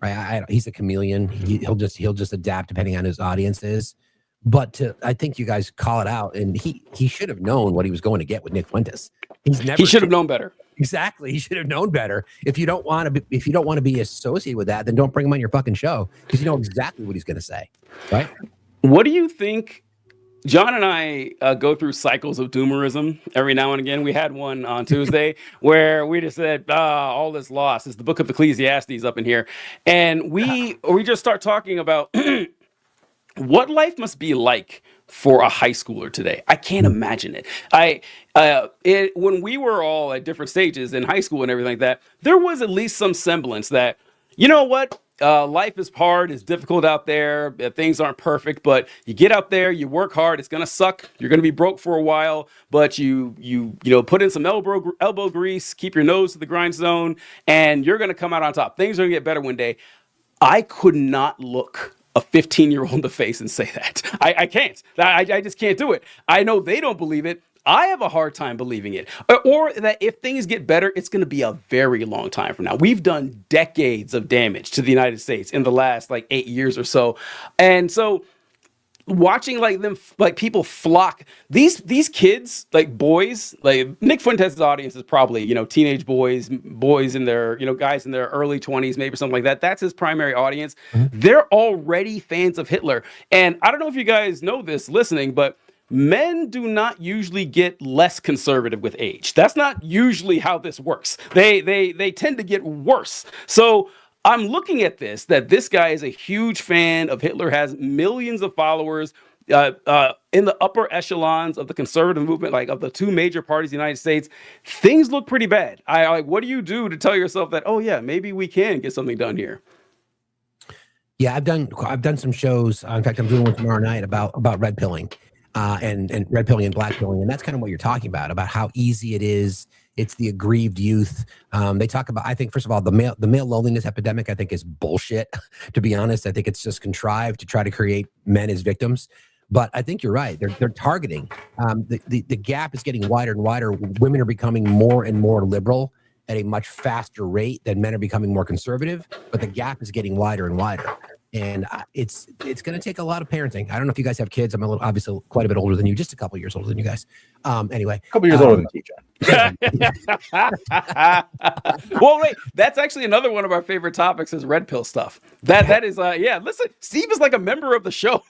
Right? He's a chameleon. He'll just adapt depending on his audience is. But I think you guys call it out, and he should have known what he was going to get with Nick Fuentes. He should have known better. Exactly, he should have known better. If you don't want to be associated with that, then don't bring him on your fucking show because you know exactly what he's going to say, right? What do you think? John and I go through cycles of doomerism every now and again. We had one on Tuesday where we just said, all is lost. It's the book of Ecclesiastes up in here. And we just start talking about what life must be like for a high schooler today. I can't imagine it. When we were all at different stages in high school and everything like that, there was at least some semblance that, you know what? Life is hard, it's difficult out there, things aren't perfect, but you get out there, you work hard, it's gonna suck, you're gonna be broke for a while, but you put in some elbow grease, keep your nose to the grindstone, and you're gonna come out on top. Things are gonna get better one day. I could not look a 15-year-old in the face and say that. I can't. I just can't do it. I know they don't believe it. I have a hard time believing it. Or that if things get better, it's going to be a very long time from now. We've done decades of damage to the United States in the last 8 years or so. And so watching people flock, these kids, boys, Nick Fuentes' audience is probably, teenage boys in their, guys in their early 20s, maybe something like that. That's his primary audience. Mm-hmm. They're already fans of Hitler. And I don't know if you guys know this listening, but men do not usually get less conservative with age. That's not usually how this works. They tend to get worse. So I'm looking at this guy is a huge fan of Hitler, has millions of followers in the upper echelons of the conservative movement, of the 2 major parties in the United States. Things look pretty bad. What do you do to tell yourself that, oh yeah, maybe we can get something done here? Yeah, I've done some shows. In fact, I'm doing one tomorrow night about red pilling. And red pilling and black pilling. And that's kind of what you're talking about how easy it is. It's the aggrieved youth. They talk about, I think, first of all, the male loneliness epidemic, I think, is bullshit. To be honest, I think it's just contrived to try to create men as victims. But I think you're right. They're targeting. The gap is getting wider and wider. Women are becoming more and more liberal at a much faster rate than men are becoming more conservative. But the gap is getting wider and wider. And it's going to take a lot of parenting. I don't know if you guys have kids. I'm obviously quite a bit older than you, just a couple years older than you guys. Anyway, A couple years older than TJ. Well, wait, that's actually another one of our favorite topics is red pill stuff. That is, yeah. Listen, Steve is like a member of the show.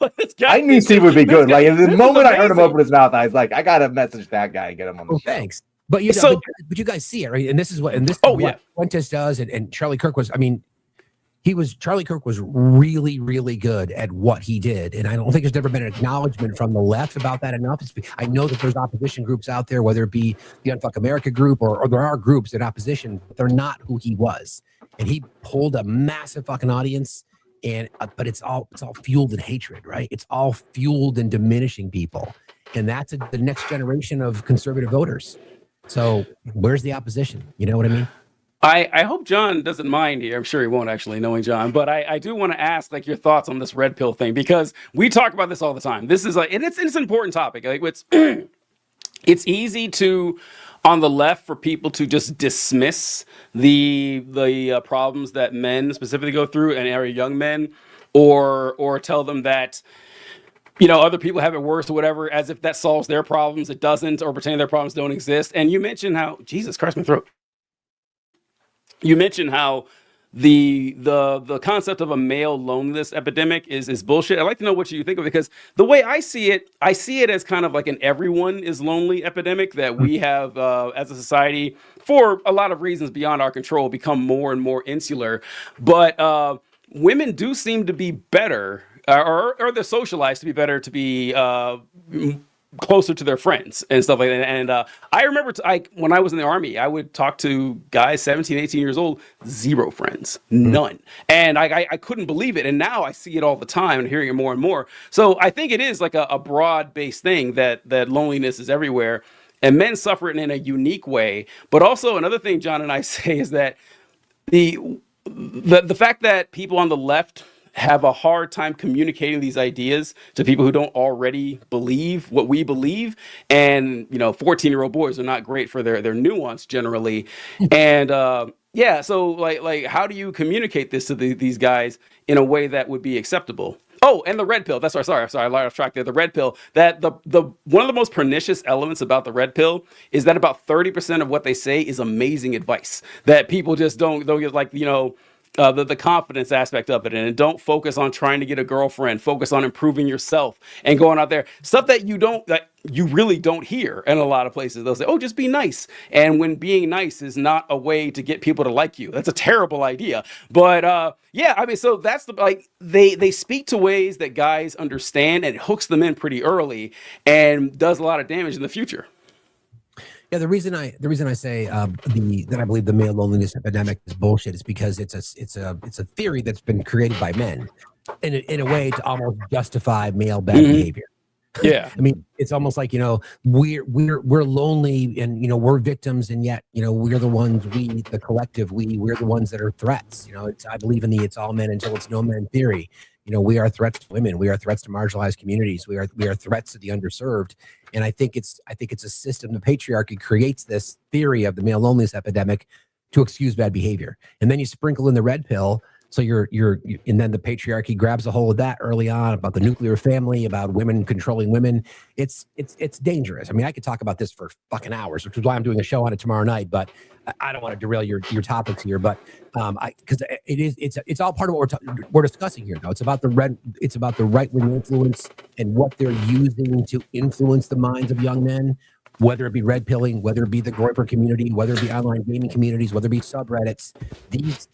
I knew Steve would be good. Like the moment I heard him open his mouth, I was like, I gotta message that guy and get him on the show. Thanks. But you know, but you guys see it, right? And this is what what Fuentes does, and Charlie Kirk was. I mean, Charlie Kirk was really, really good at what he did. And I don't think there's ever been an acknowledgement from the left about that enough. I know that there's opposition groups out there, whether it be the Unfuck America group or there are groups in opposition, but they're not who he was. And he pulled a massive fucking audience. And but it's all fueled in hatred, right? It's all fueled in diminishing people. And that's the next generation of conservative voters. So where's the opposition? You know what I mean? I hope John doesn't mind here. I'm sure he won't, actually, knowing John. But I do want to ask, like, your thoughts on this red pill thing, because we talk about this all the time. This is like, and it's an important topic. Like, it's easy to, on the left, for people to just dismiss the problems that men specifically go through, and are young men, or tell them that, you know, other people have it worse or whatever, as if that solves their problems. It doesn't, or pretend their problems don't exist. And you mentioned how, Jesus Christ, my throat. You mentioned how the concept of a male loneliness epidemic is bullshit. I'd like to know what you think of it, because the way I see it as kind of like an everyone is lonely epidemic that we have as a society, for a lot of reasons beyond our control, become more and more insular. But women do seem to be better, or they're socialized to be better, to be closer to their friends and stuff like that. And I remember when I was in the Army, I would talk to guys 17, 18 years old, zero friends, none. And I couldn't believe it. And now I see it all the time and hearing it more and more. So I think it is like a broad-based thing that loneliness is everywhere, and men suffer it in a unique way. But also another thing John and I say is that the fact that people on the left have a hard time communicating these ideas to people who don't already believe what we believe. And, you know, 14-year-old boys are not great for their nuance generally. And yeah, so like how do you communicate this to these guys in a way that would be acceptable? Oh, and the red pill. That's sorry, I lost track there. The red pill. That the one of the most pernicious elements about the red pill is that about 30% of what they say is amazing advice that people just don't get, like, you know, the confidence aspect of it, and don't focus on trying to get a girlfriend. Focus on improving yourself and going out there. Stuff that you really don't hear in a lot of places. They'll say, "Oh, just be nice," and when being nice is not a way to get people to like you, that's a terrible idea. But yeah, I mean, so that's they speak to ways that guys understand, and it hooks them in pretty early and does a lot of damage in the future. Yeah, the reason I say that I believe the male loneliness epidemic is bullshit is because it's a theory that's been created by men in a way to almost justify male bad behavior. Yeah, I mean, it's almost like, you know, we're lonely, and, you know, we're victims, and yet, you know, we're the ones, the collective, we're the ones that are threats. You know, I believe in the "it's all men until it's no men" theory. You know, we are threats to women. We are threats to marginalized communities. We are threats to the underserved. And I think it's a system. The patriarchy creates this theory of the male loneliness epidemic to excuse bad behavior. And then you sprinkle in the red pill. So and then the patriarchy grabs a hold of that early on, about the nuclear family, about women controlling women. It's dangerous. I mean, I could talk about this for fucking hours, which is why I'm doing a show on it tomorrow night. But I don't want to derail your topics here. But because it's all part of what we're discussing here, though. It's about the right wing influence and what they're using to influence the minds of young men. Whether it be red pilling, whether it be the Groyper community, whether it be online gaming communities, whether it be subreddits, these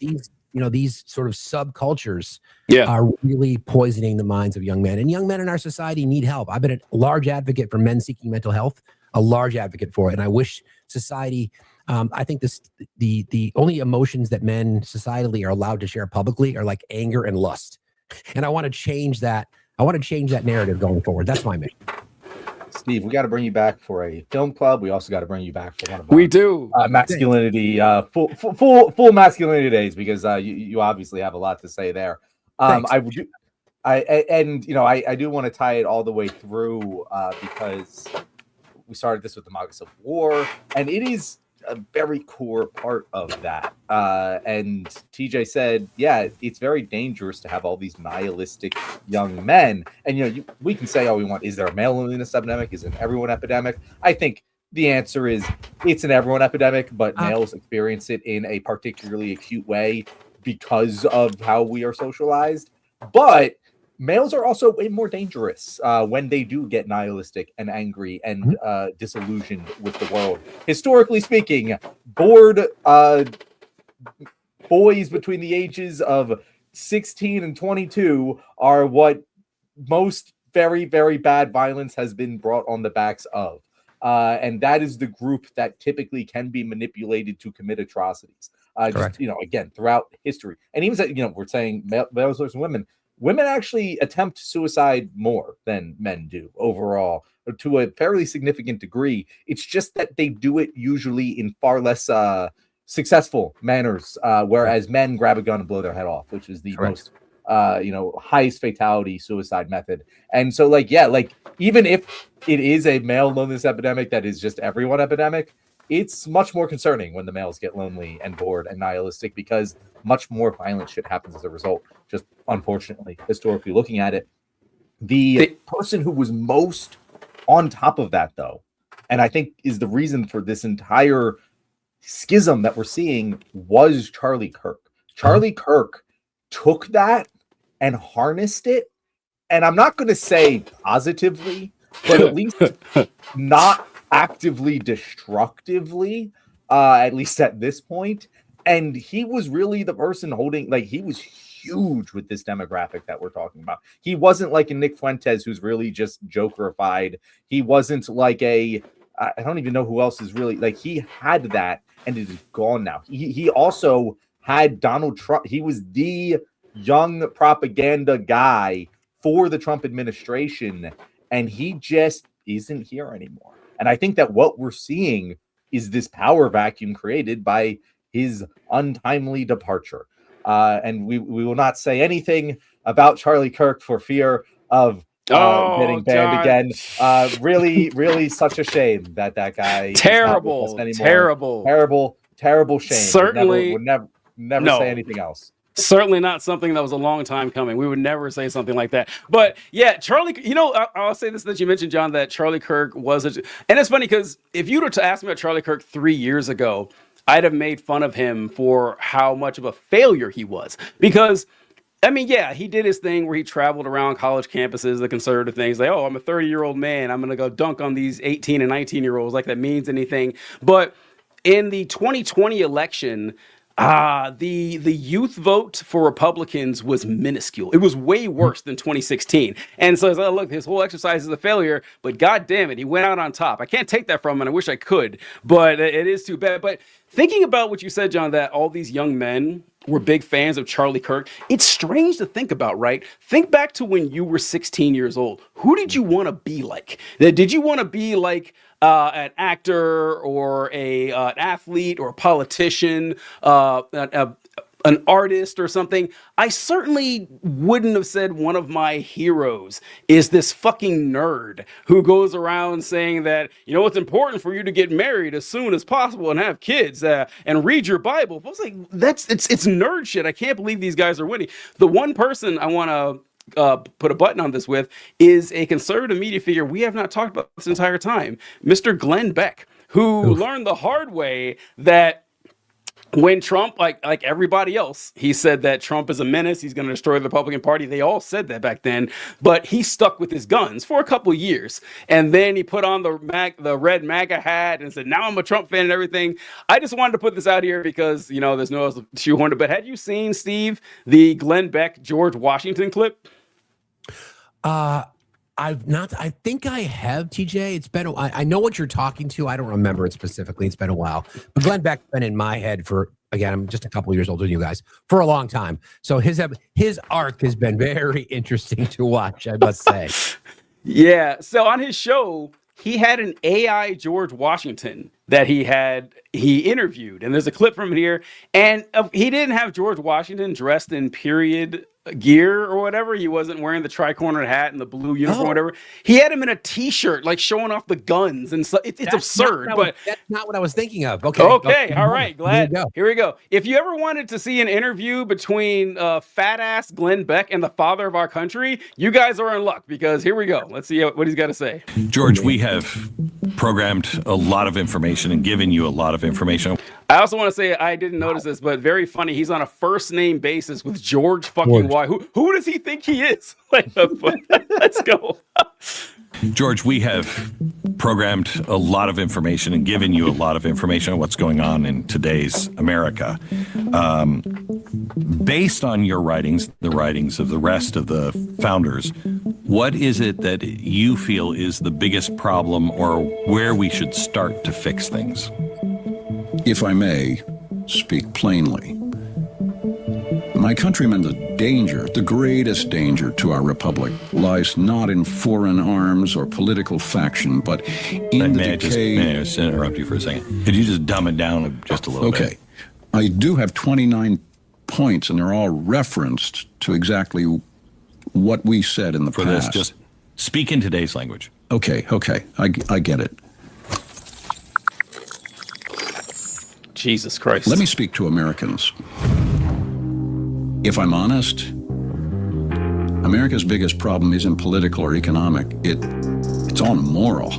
sort of subcultures are really poisoning the minds of young men. And young men in our society need help. I've been a large advocate for men seeking mental health, a large advocate for it. And I wish society, I think the only emotions that men societally are allowed to share publicly are like anger and lust. And I want to change that. I want to change that narrative going forward. That's my mission. Steve, we got to bring you back for a film club. We also got to bring you back for one of our masculinity, full masculinity days, because you obviously have a lot to say there. I do want to tie it all the way through because we started this with the MAGA Civil War, and it is a very core part of that. And TJ said, yeah, it's very dangerous to have all these nihilistic young men. And, we can say all we want. Is there a male loneliness epidemic? Is it an everyone epidemic? I think the answer is it's an everyone epidemic, but males experience it in a particularly acute way because of how we are socialized. But males are also way more dangerous when they do get nihilistic and angry and disillusioned with the world. Historically speaking, bored boys between the ages of 16 and 22 are what most very, very bad violence has been brought on the backs of. And that is the group that typically can be manipulated to commit atrocities. Again, throughout history. And even, we're saying males versus women. Women actually attempt suicide more than men do overall, to a fairly significant degree. It's just that they do it usually in far less successful manners, whereas men grab a gun and blow their head off, which is the most highest fatality suicide method. And so even if it is a male loneliness epidemic that is just everyone epidemic, it's much more concerning when the males get lonely and bored and nihilistic, because much more violent shit happens as a result. Just unfortunately, historically looking at it, the person who was most on top of that, though, and I think is the reason for this entire schism that we're seeing, was Charlie Kirk. Charlie Kirk took that and harnessed it, and I'm not going to say positively, but at least not actively destructively, at least at this point. And he was really the person holding, he was huge with this demographic that we're talking about. He wasn't like a Nick Fuentes, who's really just Jokerified. He wasn't like I don't even know who else is really, he had that, and it is gone now. He also had Donald Trump. He was the young propaganda guy for the Trump administration, and he just isn't here anymore. And I think that what we're seeing is this power vacuum created by his untimely departure. And we will not say anything about Charlie Kirk for fear of getting banned again. Really, really such a shame that guy terrible, is not with us anymore. Terrible shame. Certainly would never say anything else. Certainly not something that was a long time coming. We would never say something like that. But yeah, Charlie, I'll say this, that you mentioned, John, that Charlie Kirk was and it's funny because if you were to ask me about Charlie Kirk 3 years ago, I'd have made fun of him for how much of a failure he was. Because, he did his thing where he traveled around college campuses, the conservative things, like, oh, I'm a 30-year-old man, I'm going to go dunk on these 18 and 19-year-olds, like that means anything. But in the 2020 election, the youth vote for Republicans was minuscule. It was way worse than 2016. And so I said, look, his whole exercise is a failure, but God damn it, he went out on top. I can't take that from him, and I wish I could, but it is too bad. But thinking about what you said, John, that all these young men were big fans of Charlie Kirk, it's strange to think about, right? Think back to when you were 16 years old. Who did you want to be like? Did you want to be like an actor or an athlete or a politician, an artist or something? I certainly wouldn't have said one of my heroes is this fucking nerd who goes around saying that, it's important for you to get married as soon as possible and have kids and read your Bible. I was like, it's nerd shit. I can't believe these guys are winning. The one person I want to put a button on this with is a conservative media figure we have not talked about this entire time, Mr. Glenn Beck, who learned the hard way that when Trump, like everybody else, he said that Trump is a menace, he's going to destroy the Republican Party. They all said that back then, but he stuck with his guns for a couple of years. And then he put on the red MAGA hat and said, now I'm a Trump fan and everything. I just wanted to put this out here because, there's no else to shoehorn it. But had you seen, Steve, the Glenn Beck, George Washington clip? I've not. I think I have, TJ. It's been. I know what you're talking to. I don't remember it specifically. It's been a while. But Glenn Beck's been in my head for, again, I'm just a couple years older than you guys, for a long time. So his arc has been very interesting to watch, I must say. Yeah. So on his show, he had an AI George Washington that he interviewed, and there's a clip from here. And he didn't have George Washington dressed in period gear or whatever. He wasn't wearing the tri-cornered hat and the blue uniform, or whatever. He had him in a t-shirt, like showing off the guns and stuff. It's absurd, but that's not what I was thinking of. Okay. Okay. All right. Glad. Here we go. If you ever wanted to see an interview between fat ass Glenn Beck and the father of our country, you guys are in luck, because here we go. Let's see what he's got to say. George, we have programmed a lot of information and given you a lot of information. I also want to say, I didn't notice this, but very funny. He's on a first name basis with George fucking Y. Who does he think he is? Let's go. George, we have programmed a lot of information and given you a lot of information on what's going on in today's America. Based on your writings, the writings of the rest of the founders, what is it that you feel is the biggest problem, or where we should start to fix things? If I may speak plainly, my countrymen, the greatest danger to our republic lies not in foreign arms or political faction, but in the decay... May I just interrupt you for a second? Could you just dumb it down just a little bit? Okay. I do have 29 points, and they're all referenced to exactly what we said in the past. For this, just speak in today's language. Okay. I get it. Jesus Christ. Let me speak to Americans. If I'm honest, America's biggest problem isn't political or economic. It's all moral.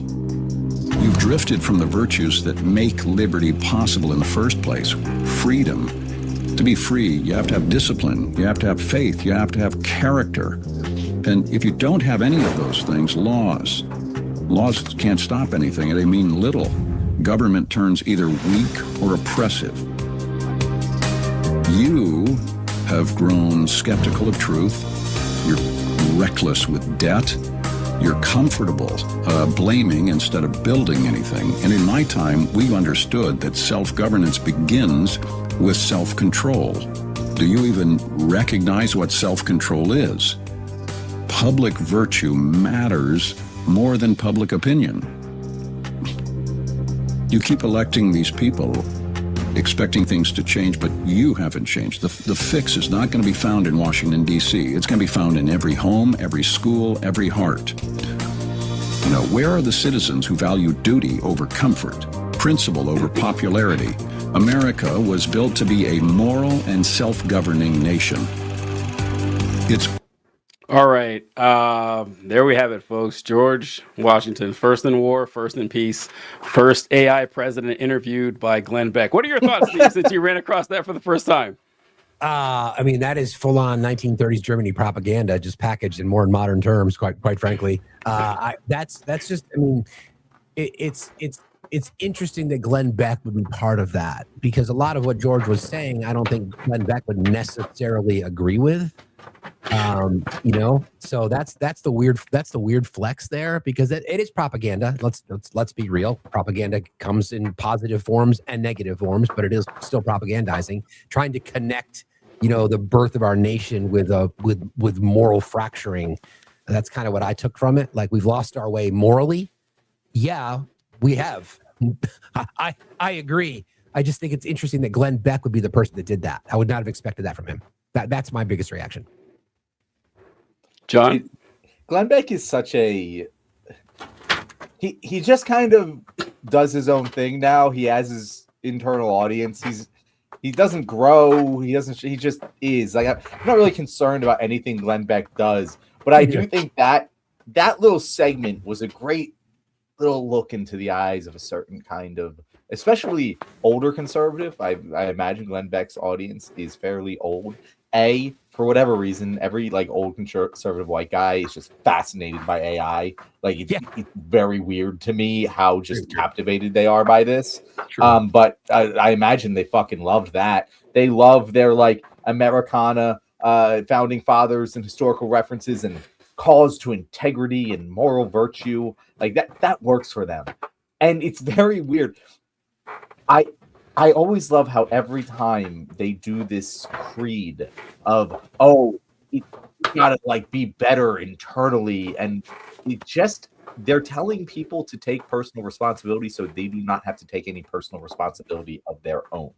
You've drifted from the virtues that make liberty possible in the first place. Freedom. To be free, you have to have discipline. You have to have faith. You have to have character. And if you don't have any of those things, laws can't stop anything. They mean little. Government turns either weak or oppressive. You have grown skeptical of truth. You're reckless with debt. You're comfortable blaming instead of building anything. And in my time, we understood that self-governance begins with self-control. Do you even recognize what self-control is? Public virtue matters more than public opinion. You keep electing these people, expecting things to change, but you haven't changed. The fix is not going to be found in Washington, D.C. It's going to be found in every home, every school, every heart. You know, where are the citizens who value duty over comfort, principle over popularity? America was built to be a moral and self-governing nation. It's all right. There we have it, folks. George Washington, first in war, first in peace, first AI president interviewed by Glenn Beck. What are your thoughts, Steve, since you ran across that for the first time? I mean, that is full-on 1930s Germany propaganda, just packaged in more modern terms. Quite frankly, that's just. I mean, it's interesting that Glenn Beck would be part of that, because a lot of what George was saying, I don't think Glenn Beck would necessarily agree with. You know, so that's the weird flex there, because it is propaganda. Let's be real. Propaganda comes in positive forms and negative forms, but it is still propagandizing, trying to connect, you know, the birth of our nation with moral fracturing. That's kind of what I took from it. Like, we've lost our way morally. Yeah, we have. I agree. I just think it's interesting that Glenn Beck would be the person that did that. I would not have expected that from him. That's my biggest reaction. John? Glenn Beck is such a... He just kind of does his own thing now. He has his internal audience. He doesn't grow. He just is. Like, I'm not really concerned about anything Glenn Beck does, but I do think that little segment was a great little look into the eyes of a certain kind of, especially older conservative. I imagine Glenn Beck's audience is fairly old. For whatever reason, every like old conservative white guy is just fascinated by AI. Like, it's very weird to me how just captivated they are by this. But I imagine they fucking loved that. They love their like Americana, founding fathers and historical references and calls to integrity and moral virtue. Like that works for them. And it's very weird. I always love how every time they do this creed of, gotta like be better internally, and they're telling people to take personal responsibility so they do not have to take any personal responsibility of their own.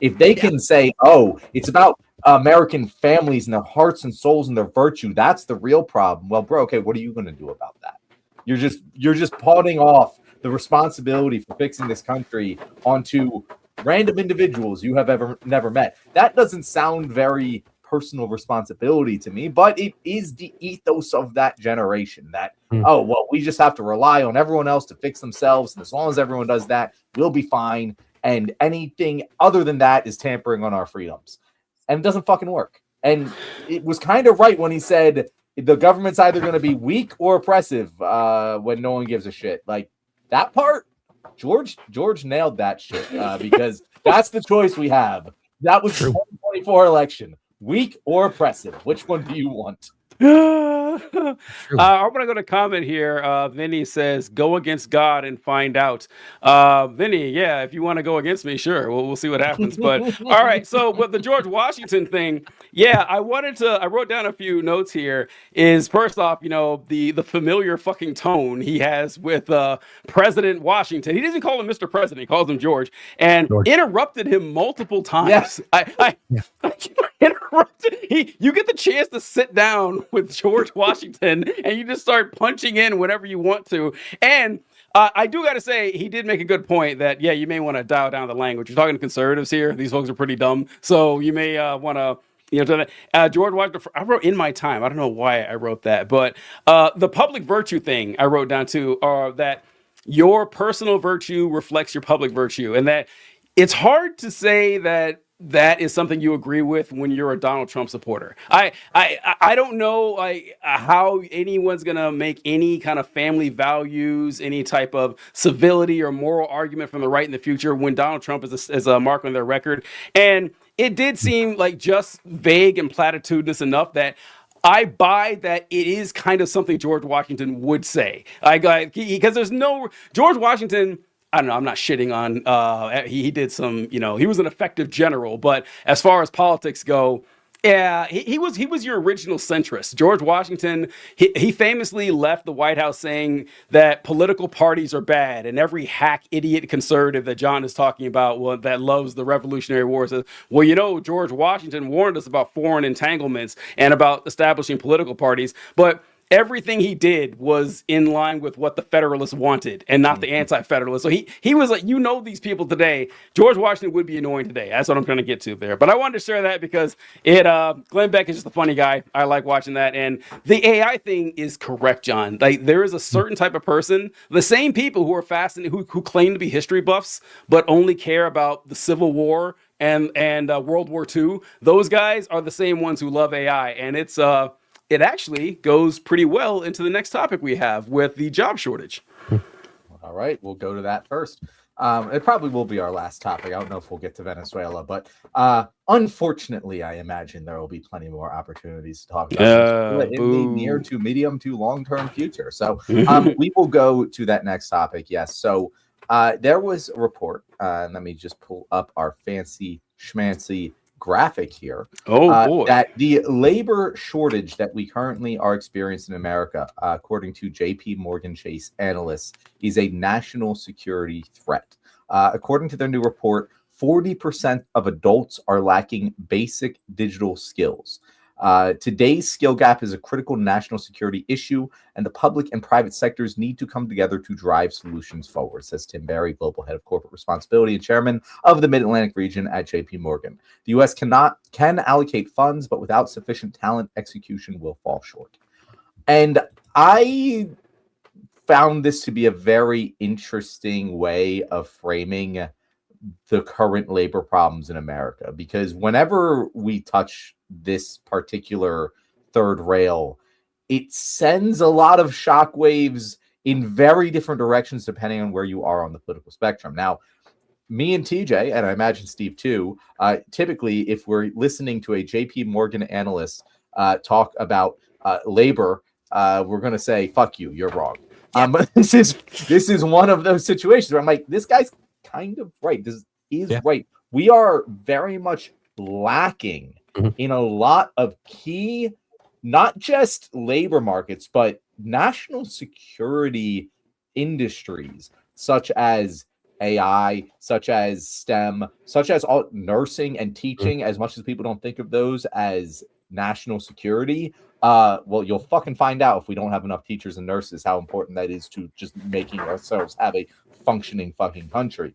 If they can say, oh, it's about American families and their hearts and souls and their virtue, that's the real problem. Well, bro, okay, what are you going to do about that? You're just pawning off the responsibility for fixing this country onto random individuals you have never met. That doesn't sound very personal responsibility to me, but it is the ethos of that generation that, oh, well, we just have to rely on everyone else to fix themselves. And as long as everyone does that, we'll be fine. And anything other than that is tampering on our freedoms. And it doesn't fucking work. And it was kind of right when he said the government's either going to be weak or oppressive when no one gives a shit. Like that part, George nailed that shit because that's the choice we have. That was the 2024 election. Weak or oppressive? Which one do you want? I'm gonna go to comment here. Vinny says, "Go against God and find out." Vinny, yeah, if you want to go against me, sure, we'll see what happens. But all right, so with the George Washington thing, yeah, I wrote down a few notes here. Is first off, the familiar fucking tone he has with President Washington. He doesn't call him Mr. President; he calls him George, and interrupted him multiple times. Yes. I interrupted. You get the chance to sit down with George Washington and you just start punching in whenever you want to. And I do got to say, he did make a good point that, yeah, you may want to dial down the language. You're talking to conservatives here. These folks are pretty dumb. So you may want to, George Washington, I wrote in my time. I don't know why I wrote that, but the public virtue thing I wrote down too, that your personal virtue reflects your public virtue. And that it's hard to say that is something you agree with when you're a Donald Trump supporter. I don't know how anyone's gonna make any kind of family values, any type of civility or moral argument from the right in the future when Donald Trump is a mark on their record. And it did seem like just vague and platitudinous enough that I buy that it is kind of something George Washington would say. Because there's no George Washington. I don't know. I'm not shitting on. He did some. He was an effective general, but as far as politics go, yeah, he was your original centrist. George Washington. He famously left the White House saying that political parties are bad, and every hack idiot conservative that John is talking about, that loves the Revolutionary War, says, well, George Washington warned us about foreign entanglements and about establishing political parties, but everything he did was in line with what the Federalists wanted and not the anti-Federalists. So he was like, these people today, George Washington would be annoying today. That's what I'm trying to get to there. But I wanted to share that because Glenn Beck is just a funny guy. I like watching that. And the AI thing is correct, John. Like there is a certain type of person, the same people who are fascinated, who claim to be history buffs, but only care about the Civil War and World War II. Those guys are the same ones who love AI. And it actually goes pretty well into the next topic we have with the job shortage. All right, we'll go to that first. It probably will be our last topic. I don't know if we'll get to Venezuela, but unfortunately, I imagine there will be plenty more opportunities to talk about in the near to medium to long-term future. So we will go to that next topic. Yes. So there was a report, and let me just pull up our fancy schmancy graphic here. Boy. That the labor shortage that we currently are experiencing in America, according to JP Morgan Chase analysts, is a national security threat. According to their new report, 40% of adults are lacking basic digital skills. Today's skill gap is a critical national security issue, and the public and private sectors need to come together to drive solutions forward, says Tim Berry, Global Head of Corporate Responsibility and Chairman of the Mid-Atlantic region at JP Morgan. The U.S. can allocate funds, but without sufficient talent, execution will fall short. And I found this to be a very interesting way of framing the current labor problems in America, because whenever we touch this particular third rail, it sends a lot of shockwaves in very different directions depending on where you are on the political spectrum. Now, me and TJ, and I imagine Steve too, typically if we're listening to a JP Morgan analyst talk about labor, we're going to say, fuck you, you're wrong. But this is one of those situations where I'm like, this guy's kind of right. This is right. We are very much lacking in a lot of key not just labor markets, but national security industries such as AI, such as STEM, such as all nursing and teaching, as much as people don't think of those as national security. Well, you'll fucking find out if we don't have enough teachers and nurses how important that is to just making ourselves have a functioning fucking country.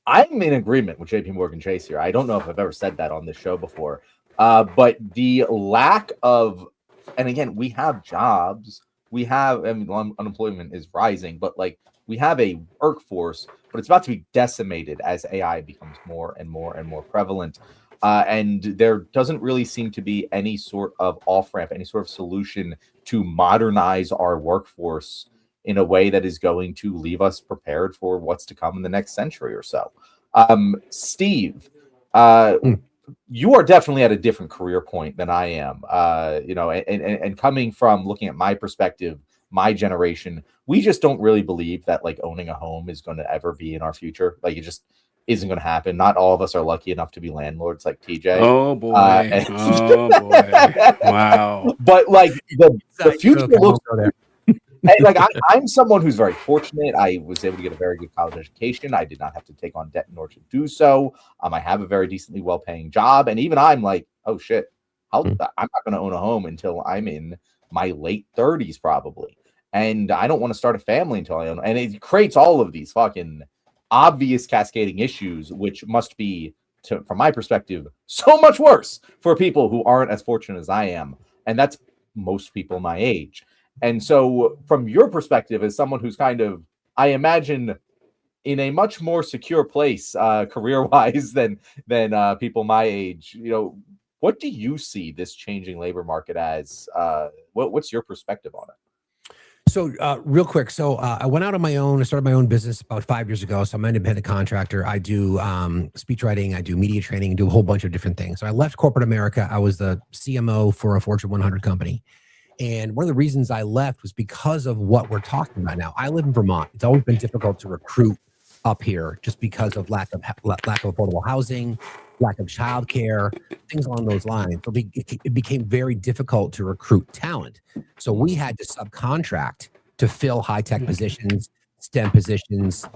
I'm in agreement with JP Morgan Chase here. I don't know if I've ever said that on this show before, but the lack of, and again, we have jobs, we have, I mean, unemployment is rising, but like we have a workforce, but it's about to be decimated as AI becomes more and more and more prevalent. And there doesn't really seem to be any sort of off-ramp, any sort of solution to modernize our workforce in a way that is going to leave us prepared for what's to come in the next century or so. Steve, you are definitely at a different career point than I am. And coming from looking at my perspective, my generation, we just don't really believe that like owning a home is going to ever be in our future. Like it just isn't going to happen. Not all of us are lucky enough to be landlords like TJ. Oh boy. Oh boy. Wow. But like the future looks like I'm someone who's very fortunate. I was able to get a very good college education. I did not have to take on debt in order to do so. I have a very decently well-paying job, and even I'm like, oh shit, I'm not going to own a home until I'm in my late 30s probably, and I don't want to start a family until I own. And it creates all of these fucking obvious cascading issues, which must be, from my perspective, so much worse for people who aren't as fortunate as I am, and that's most people my age. And so from your perspective, as someone who's kind of, I imagine, in a much more secure place career-wise than people my age, what do you see this changing labor market as? What's your perspective on it? So real quick. So I went out on my own. I started my own business about 5 years ago. So I'm an independent contractor. I do speech writing. I do media training and do a whole bunch of different things. So I left corporate America. I was the CMO for a Fortune 100 company. And one of the reasons I left was because of what we're talking about now. I live in Vermont. It's always been difficult to recruit up here just because of lack of affordable housing, lack of childcare, things along those lines. So it became very difficult to recruit talent. So we had to subcontract to fill high-tech positions, STEM positions,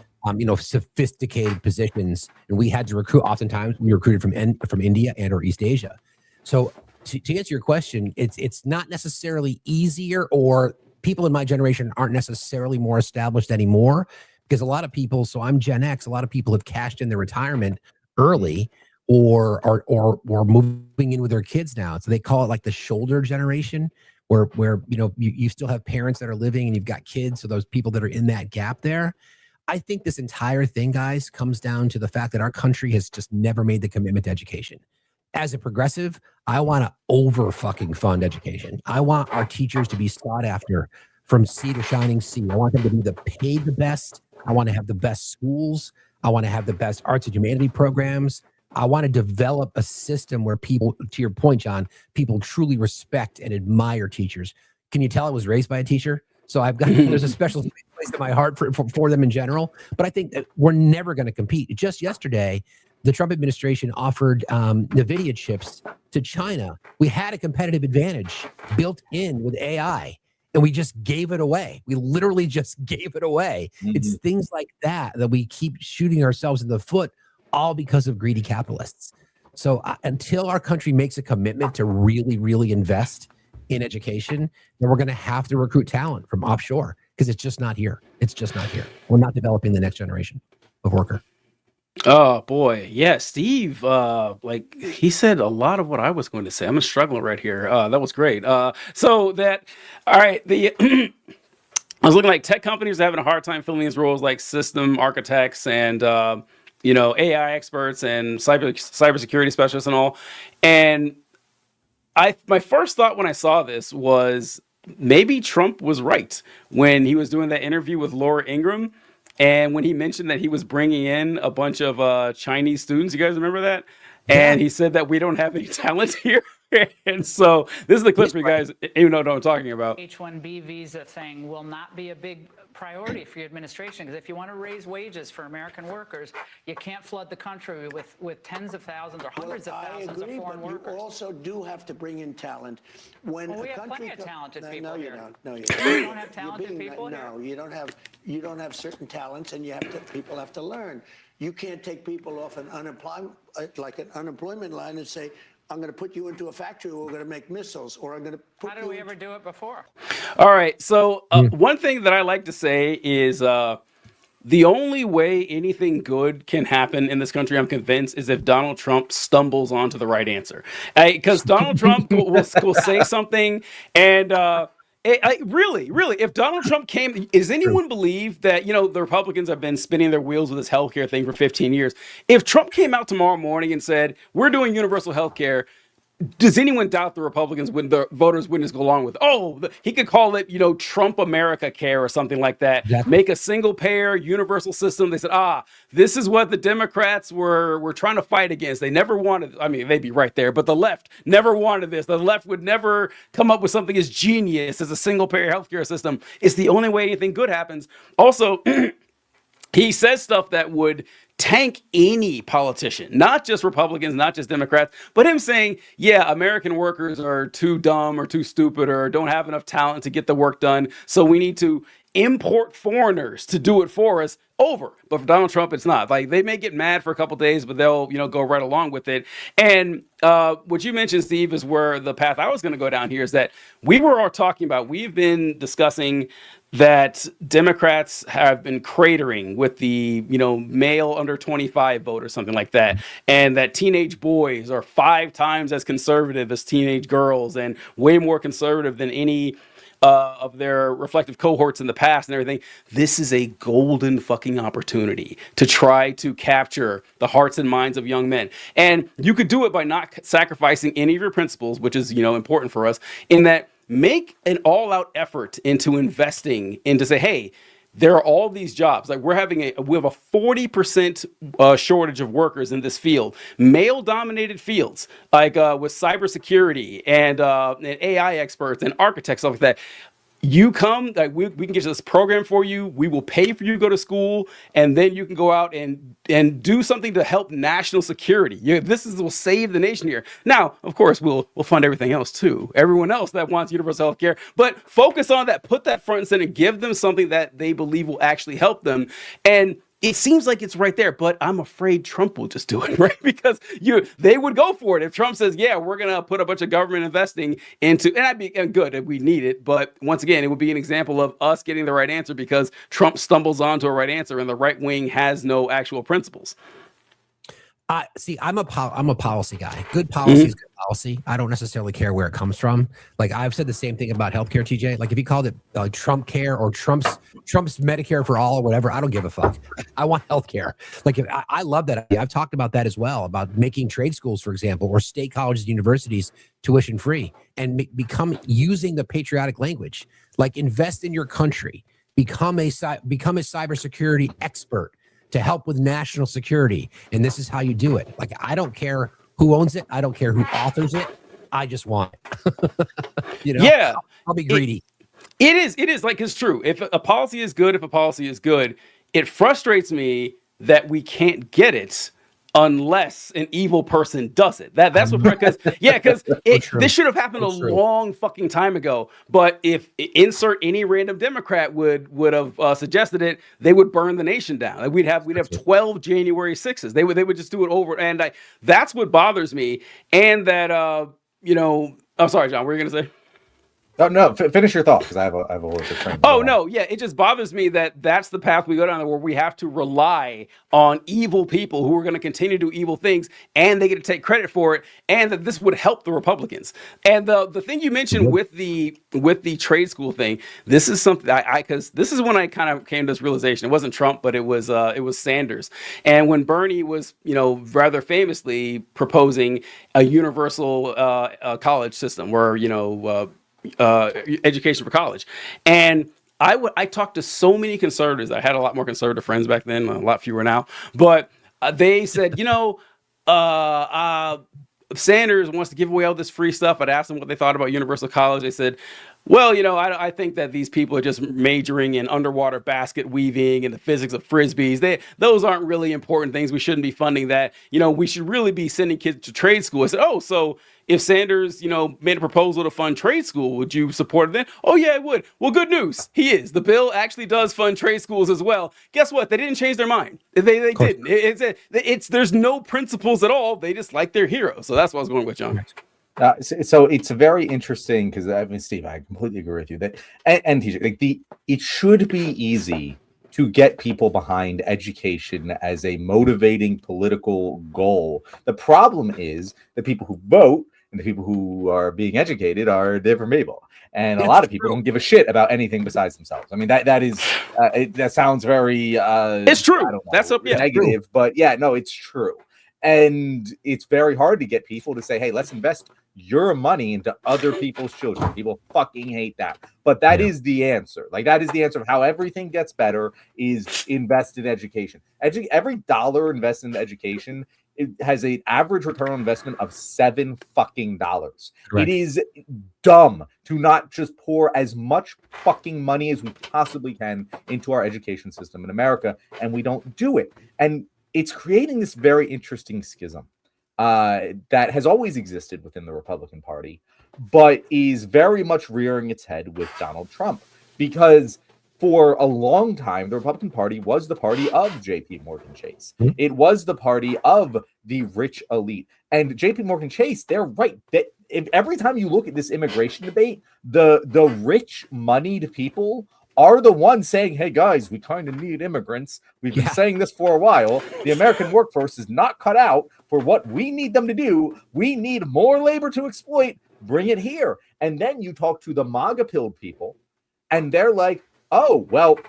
sophisticated positions. And we had to recruit. Oftentimes, we recruited from India and or East Asia. So to answer your question, it's not necessarily easier, or people in my generation aren't necessarily more established anymore, because a lot of people, so I'm Gen X, a lot of people have cashed in their retirement early or moving in with their kids now. So they call it like the shoulder generation, where you still have parents that are living and you've got kids. So those people that are in that gap there. I think this entire thing, guys, comes down to the fact that our country has just never made the commitment to education. As a progressive, I want to over fucking fund education. I want our teachers to be sought after from sea to shining sea. I want them to be paid the best. I want to have the best schools. I want to have the best arts and humanity programs. I want to develop a system where people, to your point, John, people truly respect and admire teachers. Can you tell I was raised by a teacher? So there's a special place in my heart for them in general. But I think that we're never going to compete. Just yesterday, the Trump administration offered NVIDIA chips to China. We had a competitive advantage built in with AI, and we just gave it away. We literally just gave it away. It's things like that we keep shooting ourselves in the foot, all because of greedy capitalists. So until our country makes a commitment to really, really invest in education, then we're going to have to recruit talent from offshore, because it's just not here. It's just not here. We're not developing the next generation of worker. Oh boy, yeah, Steve. He said a lot of what I was going to say. I'm struggling right here. That was great. All right. I was looking like tech companies are having a hard time filling these roles, like system architects and AI experts and cybersecurity specialists and all. And my first thought when I saw this was maybe Trump was right when he was doing that interview with Laura Ingraham. And when he mentioned that he was bringing in a bunch of Chinese students, you guys remember that? And he said that we don't have any talent here. And so this is the clip for you guys, even though I know what I'm talking about. H-1B visa thing will not be a big priority for your administration, because if you want to raise wages for American workers, you can't flood the country with tens of thousands or hundreds of thousands of foreign workers. You also do have to bring in talent. When well, we a have country plenty of talented people no, you here. don't. No, you You don't have talented people here? No, you don't have. You don't have certain talents, and people have to learn. You can't take people off an unemployment line and say, I'm going to put you into a factory where we're going to make missiles, or I'm going to put How did we ever do it before? All right. So one thing that I like to say is the only way anything good can happen in this country, I'm convinced, is if Donald Trump stumbles onto the right answer. Because Donald Trump will say something and really, if Donald Trump came, does anyone believe that, the Republicans have been spinning their wheels with this healthcare thing for 15 years? If Trump came out tomorrow morning and said, we're doing universal healthcare, does anyone doubt the Republicans when the voters wouldn't just go along with, he could call it, Trump America Care or something like that. Exactly. Make a single payer universal system. They said, this is what the Democrats were trying to fight against. They never wanted, they'd be right there, but the left never wanted this. The left would never come up with something as genius as a single payer healthcare system. It's the only way anything good happens. Also, he says stuff that would tank any politician, not just Republicans, not just Democrats, but him saying, American workers are too dumb or too stupid or don't have enough talent to get the work done, so we need to import foreigners to do it for us. Over. But for Donald Trump, it's not. Like, they may get mad for a couple days, but they'll, go right along with it. And what you mentioned, Steve, is where the path I was going to go down here is that we were all talking about, we've been discussing that Democrats have been cratering with the, male under 25 vote or something like that. And that teenage boys are 5 times as conservative as teenage girls and way more conservative than any of their reflective cohorts in the past and everything. This is a golden fucking opportunity to try to capture the hearts and minds of young men. And you could do it by not sacrificing any of your principles, which is, important for us, in that make an all-out effort into investing into say, hey, there are all these jobs. Like we have a 40% shortage of workers in this field, male-dominated fields, like with cybersecurity and AI experts and architects, stuff like that. You come, like we can get this program for you. We will pay for you to go to school, and then you can go out and do something to help national security. Will save the nation here. Now, of course, we'll fund everything else too. Everyone else that wants universal health care, but focus on that. Put that front and center. Give them something that they believe will actually help them. And it seems like it's right there, but I'm afraid Trump will just do it, right? Because they would go for it. If Trump says, we're going to put a bunch of government investing into, and I'd be good if we need it. But once again, it would be an example of us getting the right answer because Trump stumbles onto a right answer and the right wing has no actual principles. See, I'm a policy guy. Good policy is good policy. I don't necessarily care where it comes from. Like I've said the same thing about healthcare, TJ. Like if you called it Trump Care or Trump's Medicare for all or whatever, I don't give a fuck. I want healthcare. Like I love that idea. I've talked about that as well, about making trade schools, for example, or state colleges, universities tuition free, and using the patriotic language. Like invest in your country, become a cybersecurity expert to help with national security. And this is how you do it. Like, I don't care who owns it. I don't care who authors it. I just want it. Yeah. I'll be greedy. It is like, it's true. If a policy is good, it frustrates me that we can't get it unless an evil person does it. That's what, because this should have happened a long fucking time ago. But if insert any random Democrat would have suggested it, they would burn the nation down. Like we'd have 12 January 6s. They would just do it over. And that's what bothers me. And that I'm sorry, John, what were you gonna say? No, finish your thought because I have a word to train. It just bothers me that that's the path we go down, where we have to rely on evil people who are going to continue to do evil things, and they get to take credit for it, and that this would help the Republicans. And the thing you mentioned with the trade school thing, this is something because this is when I kind of came to this realization. It wasn't Trump, but it was Sanders, and when Bernie was rather famously proposing a universal college system where education for college. And I talked to so many conservatives. I had a lot more conservative friends back then, a lot fewer now. But they said, Sanders wants to give away all this free stuff. I'd asked them what they thought about universal college. They said, well, I think that these people are just majoring in underwater basket weaving and the physics of frisbees. Those aren't really important things. We shouldn't be funding that. We should really be sending kids to trade school. I said, oh, so if Sanders, made a proposal to fund trade school, would you support it then? Oh, yeah, I would. Well, good news. He is. The bill actually does fund trade schools as well. Guess what? They didn't change their mind. They didn't. There's no principles at all. They just like their hero. So that's what I was going with, John. So it's very interesting because Steve, I completely agree with you that, and TJ, it should be easy to get people behind education as a motivating political goal. The problem is the people who vote and the people who are being educated are different people. And a lot of people don't give a shit about anything besides themselves. I mean, that sounds very it's true. That's negative, true. But yeah, no, it's true. And it's very hard to get people to say, hey, let's invest your money into other people's children. People fucking hate that. But that is the answer. That is the answer of how everything gets better is invest in education. Every dollar invested in education, it has an average return on investment of $7 fucking. It is dumb to not just pour as much fucking money as we possibly can into our education system in America, and we don't do it. And it's creating this very interesting schism that has always existed within the Republican Party, but is very much rearing its head with Donald Trump. Because for a long time, the Republican Party was the party of JP Morgan Chase. It was the party of the rich elite. And JP Morgan Chase, they're right. Every time you look at this immigration debate, the rich, moneyed people are the ones saying, hey, guys, we kind of need immigrants. We've been saying this for a while. The American workforce is not cut out for what we need them to do. We need more labor to exploit. Bring it here. And then you talk to the MAGA pilled people, and they're like, oh, well,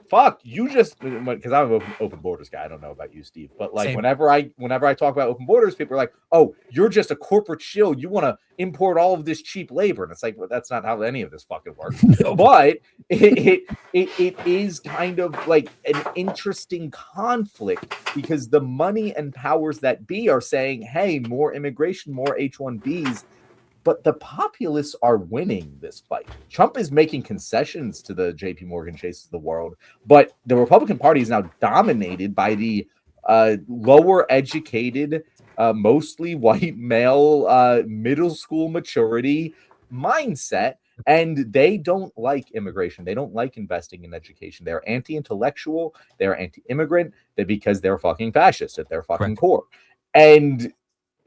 fuck, you just, because I'm an open borders guy. I don't know about you, Steve, but whenever I talk about open borders, people are like, oh, you're just a corporate shill. You want to import all of this cheap labor. And it's like, well, that's not how any of this fucking works. But it is kind of like an interesting conflict because the money and powers that be are saying, hey, more immigration, more H-1Bs. But the populists are winning this fight. Trump is making concessions to the JP Morgan Chases of the world, but the Republican Party is now dominated by the lower educated, mostly white male, middle school maturity mindset. And they don't like immigration. They don't like investing in education. They're anti-intellectual. They're anti-immigrant. Because they're fucking fascist at their fucking core. And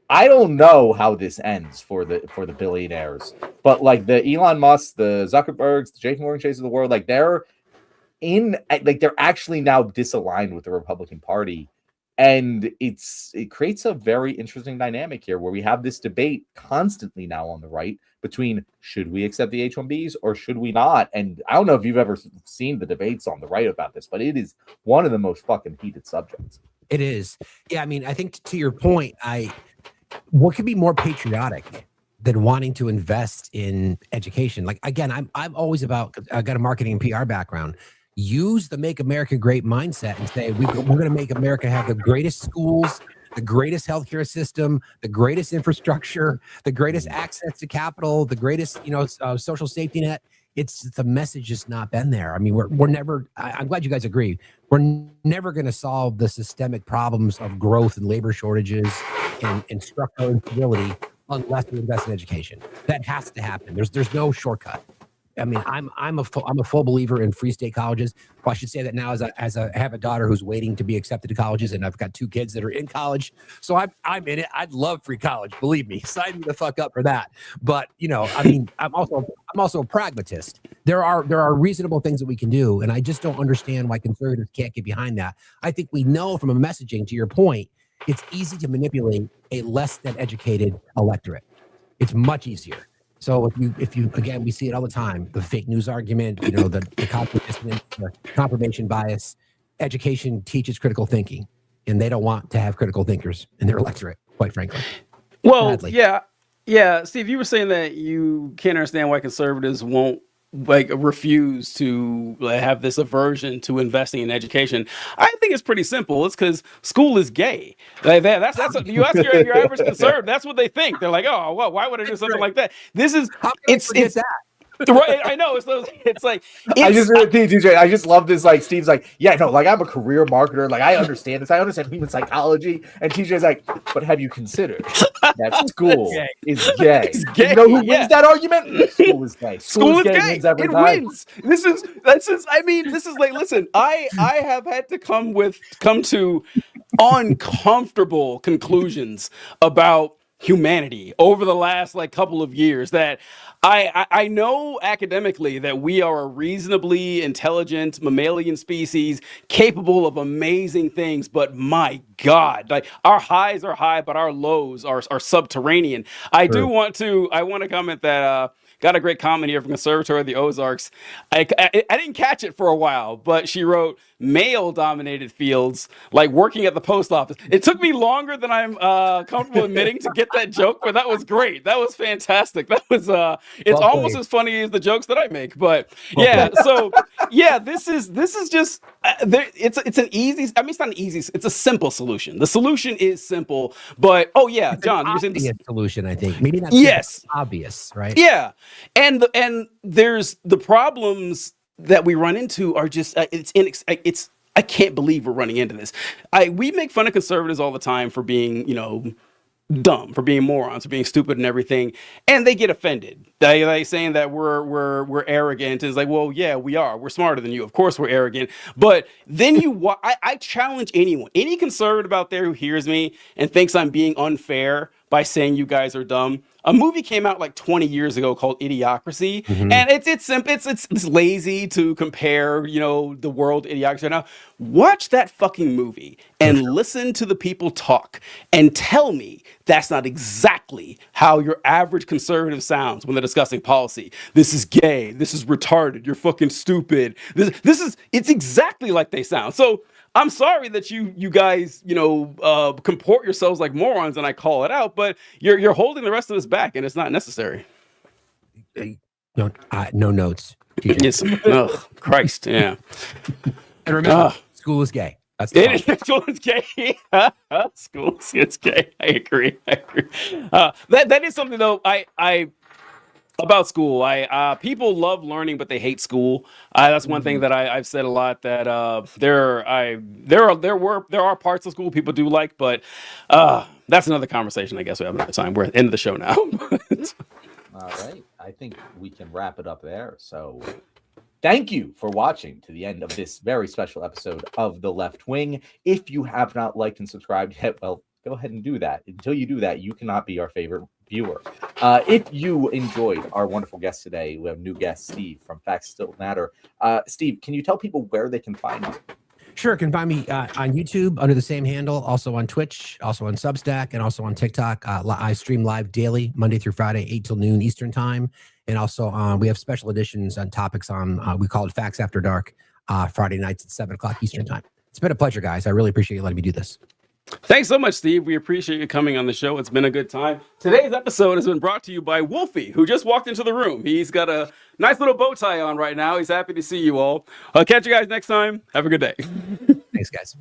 I don't know how this ends for the billionaires, but the Elon Musk, the Zuckerbergs, the JP Morgan Chase of the world, they're actually now disaligned with the Republican Party. And it creates a very interesting dynamic here where we have this debate constantly now on the right between should we accept the H-1Bs or should we not? And I don't know if you've ever seen the debates on the right about this, but it is one of the most fucking heated subjects. It is. Yeah, I mean, I think to your point, what could be more patriotic than wanting to invest in education? Again, I'm always about, I got a marketing and PR background. Use the Make America Great mindset and say, we're going to make America have the greatest schools, the greatest healthcare system, the greatest infrastructure, the greatest access to capital, the greatest, social safety net. It's the message has not been there. I mean, we're never, I'm glad you guys agree. We're never going to solve the systemic problems of growth and labor shortages and structural instability unless we invest in education. That has to happen. There's no shortcut. I mean, I'm a full believer in free state colleges. Well, I should say that now as I have a daughter who's waiting to be accepted to colleges, and I've got 2 kids that are in college. So I'm in it. I'd love free college. Believe me, sign me the fuck up for that. But I mean, I'm also a pragmatist. There are reasonable things that we can do, and I just don't understand why conservatives can't get behind that. I think we know from a messaging, to your point, it's easy to manipulate a less than educated electorate. It's much easier. So if you again, we see it all the time, the fake news argument, the confirmation bias. Education teaches critical thinking, and they don't want to have critical thinkers in their electorate, quite frankly. Well, yeah. Steve, you were saying that you can't understand why conservatives won't like refuse to have this aversion to investing in education. I think it's pretty simple. It's because school is gay. That's what, you ask your average conservative. That's what they think. They're like, oh, well, why would I do something like that? This is it's that. Right, I know. It's like I just TJ. I just love this. Like Steve's like, yeah, no, like I'm a career marketer. Like I understand this. I understand human psychology. And TJ's like, but have you considered that school is gay? It's gay. You know who wins that argument? School is gay. School is gay. Wins every It time. wins. This is. I mean, this is like. Listen, I have had to come to uncomfortable conclusions about humanity over the last like couple of years that I know academically that we are a reasonably intelligent mammalian species capable of amazing things, but my God, like our highs are high, but our lows are subterranean. I want to comment that got a great comment here from Conservatory of the Ozarks. I didn't catch it for a while, but she wrote male-dominated fields, like working at the post office. It took me longer than I'm comfortable admitting to get that joke, but that was great. That was fantastic. That was it's almost as funny as the jokes that I make. But yeah, so yeah, this is just it's an easy. I mean, it's not an easy. It's a simple solution. The solution is simple, but oh yeah, It's John, an you're saying this obvious solution, I think. Maybe not yes, obvious, right? yeah, and there's the problems that we run into are just it's I can't believe we're running into this. We make fun of conservatives all the time for being, dumb, for being morons, for being stupid and everything, and they get offended. They saying that we're arrogant. It's like, well, yeah, we are. We're smarter than you. Of course, we're arrogant. But then I challenge anyone, any conservative out there who hears me and thinks I'm being unfair by saying you guys are dumb. A movie came out like 20 years ago called Idiocracy, and it's simple. It's lazy to compare, the world to Idiocracy right now. Watch that fucking movie and listen to the people talk and tell me that's not exactly how your average conservative sounds when they're discussing policy. This is gay. This is retarded. You're fucking stupid. It's exactly like they sound. So I'm sorry that you guys, comport yourselves like morons and I call it out, but you're holding the rest of us back and it's not necessary. No notes. Yes. Oh, Christ. Yeah. And remember, school is gay. That's the school is gay. School is gay. I agree. That is something though. I about school. People love learning, but they hate school. That's one thing that I've said a lot. That there are parts of school people do like, but that's another conversation. I guess we have another time. We're at the end of the show now. All right, I think we can wrap it up there. So, thank you for watching to the end of this very special episode of The Left Wing. If you have not liked and subscribed yet, well, go ahead and do that. Until you do that, you cannot be our favorite viewer. If you enjoyed our wonderful guest today, we have new guest Steve from Facts Still Matter. Steve, can you tell people where they can find you? Sure, can find me on YouTube under the same handle, also on Twitch, also on Substack, and also on TikTok. I stream live daily, Monday through Friday, 8 till noon Eastern time. And also we have special editions on topics on, we call it Facts After Dark, Friday nights at 7 o'clock Eastern time. It's been a pleasure, guys. I really appreciate you letting me do this. Thanks so much, Steve. We appreciate you coming on the show. It's been a good time. Today's episode has been brought to you by Wolfie, who just walked into the room. He's got a nice little bow tie on right now. He's happy to see you all. I'll catch you guys next time. Have a good day. Thanks, guys.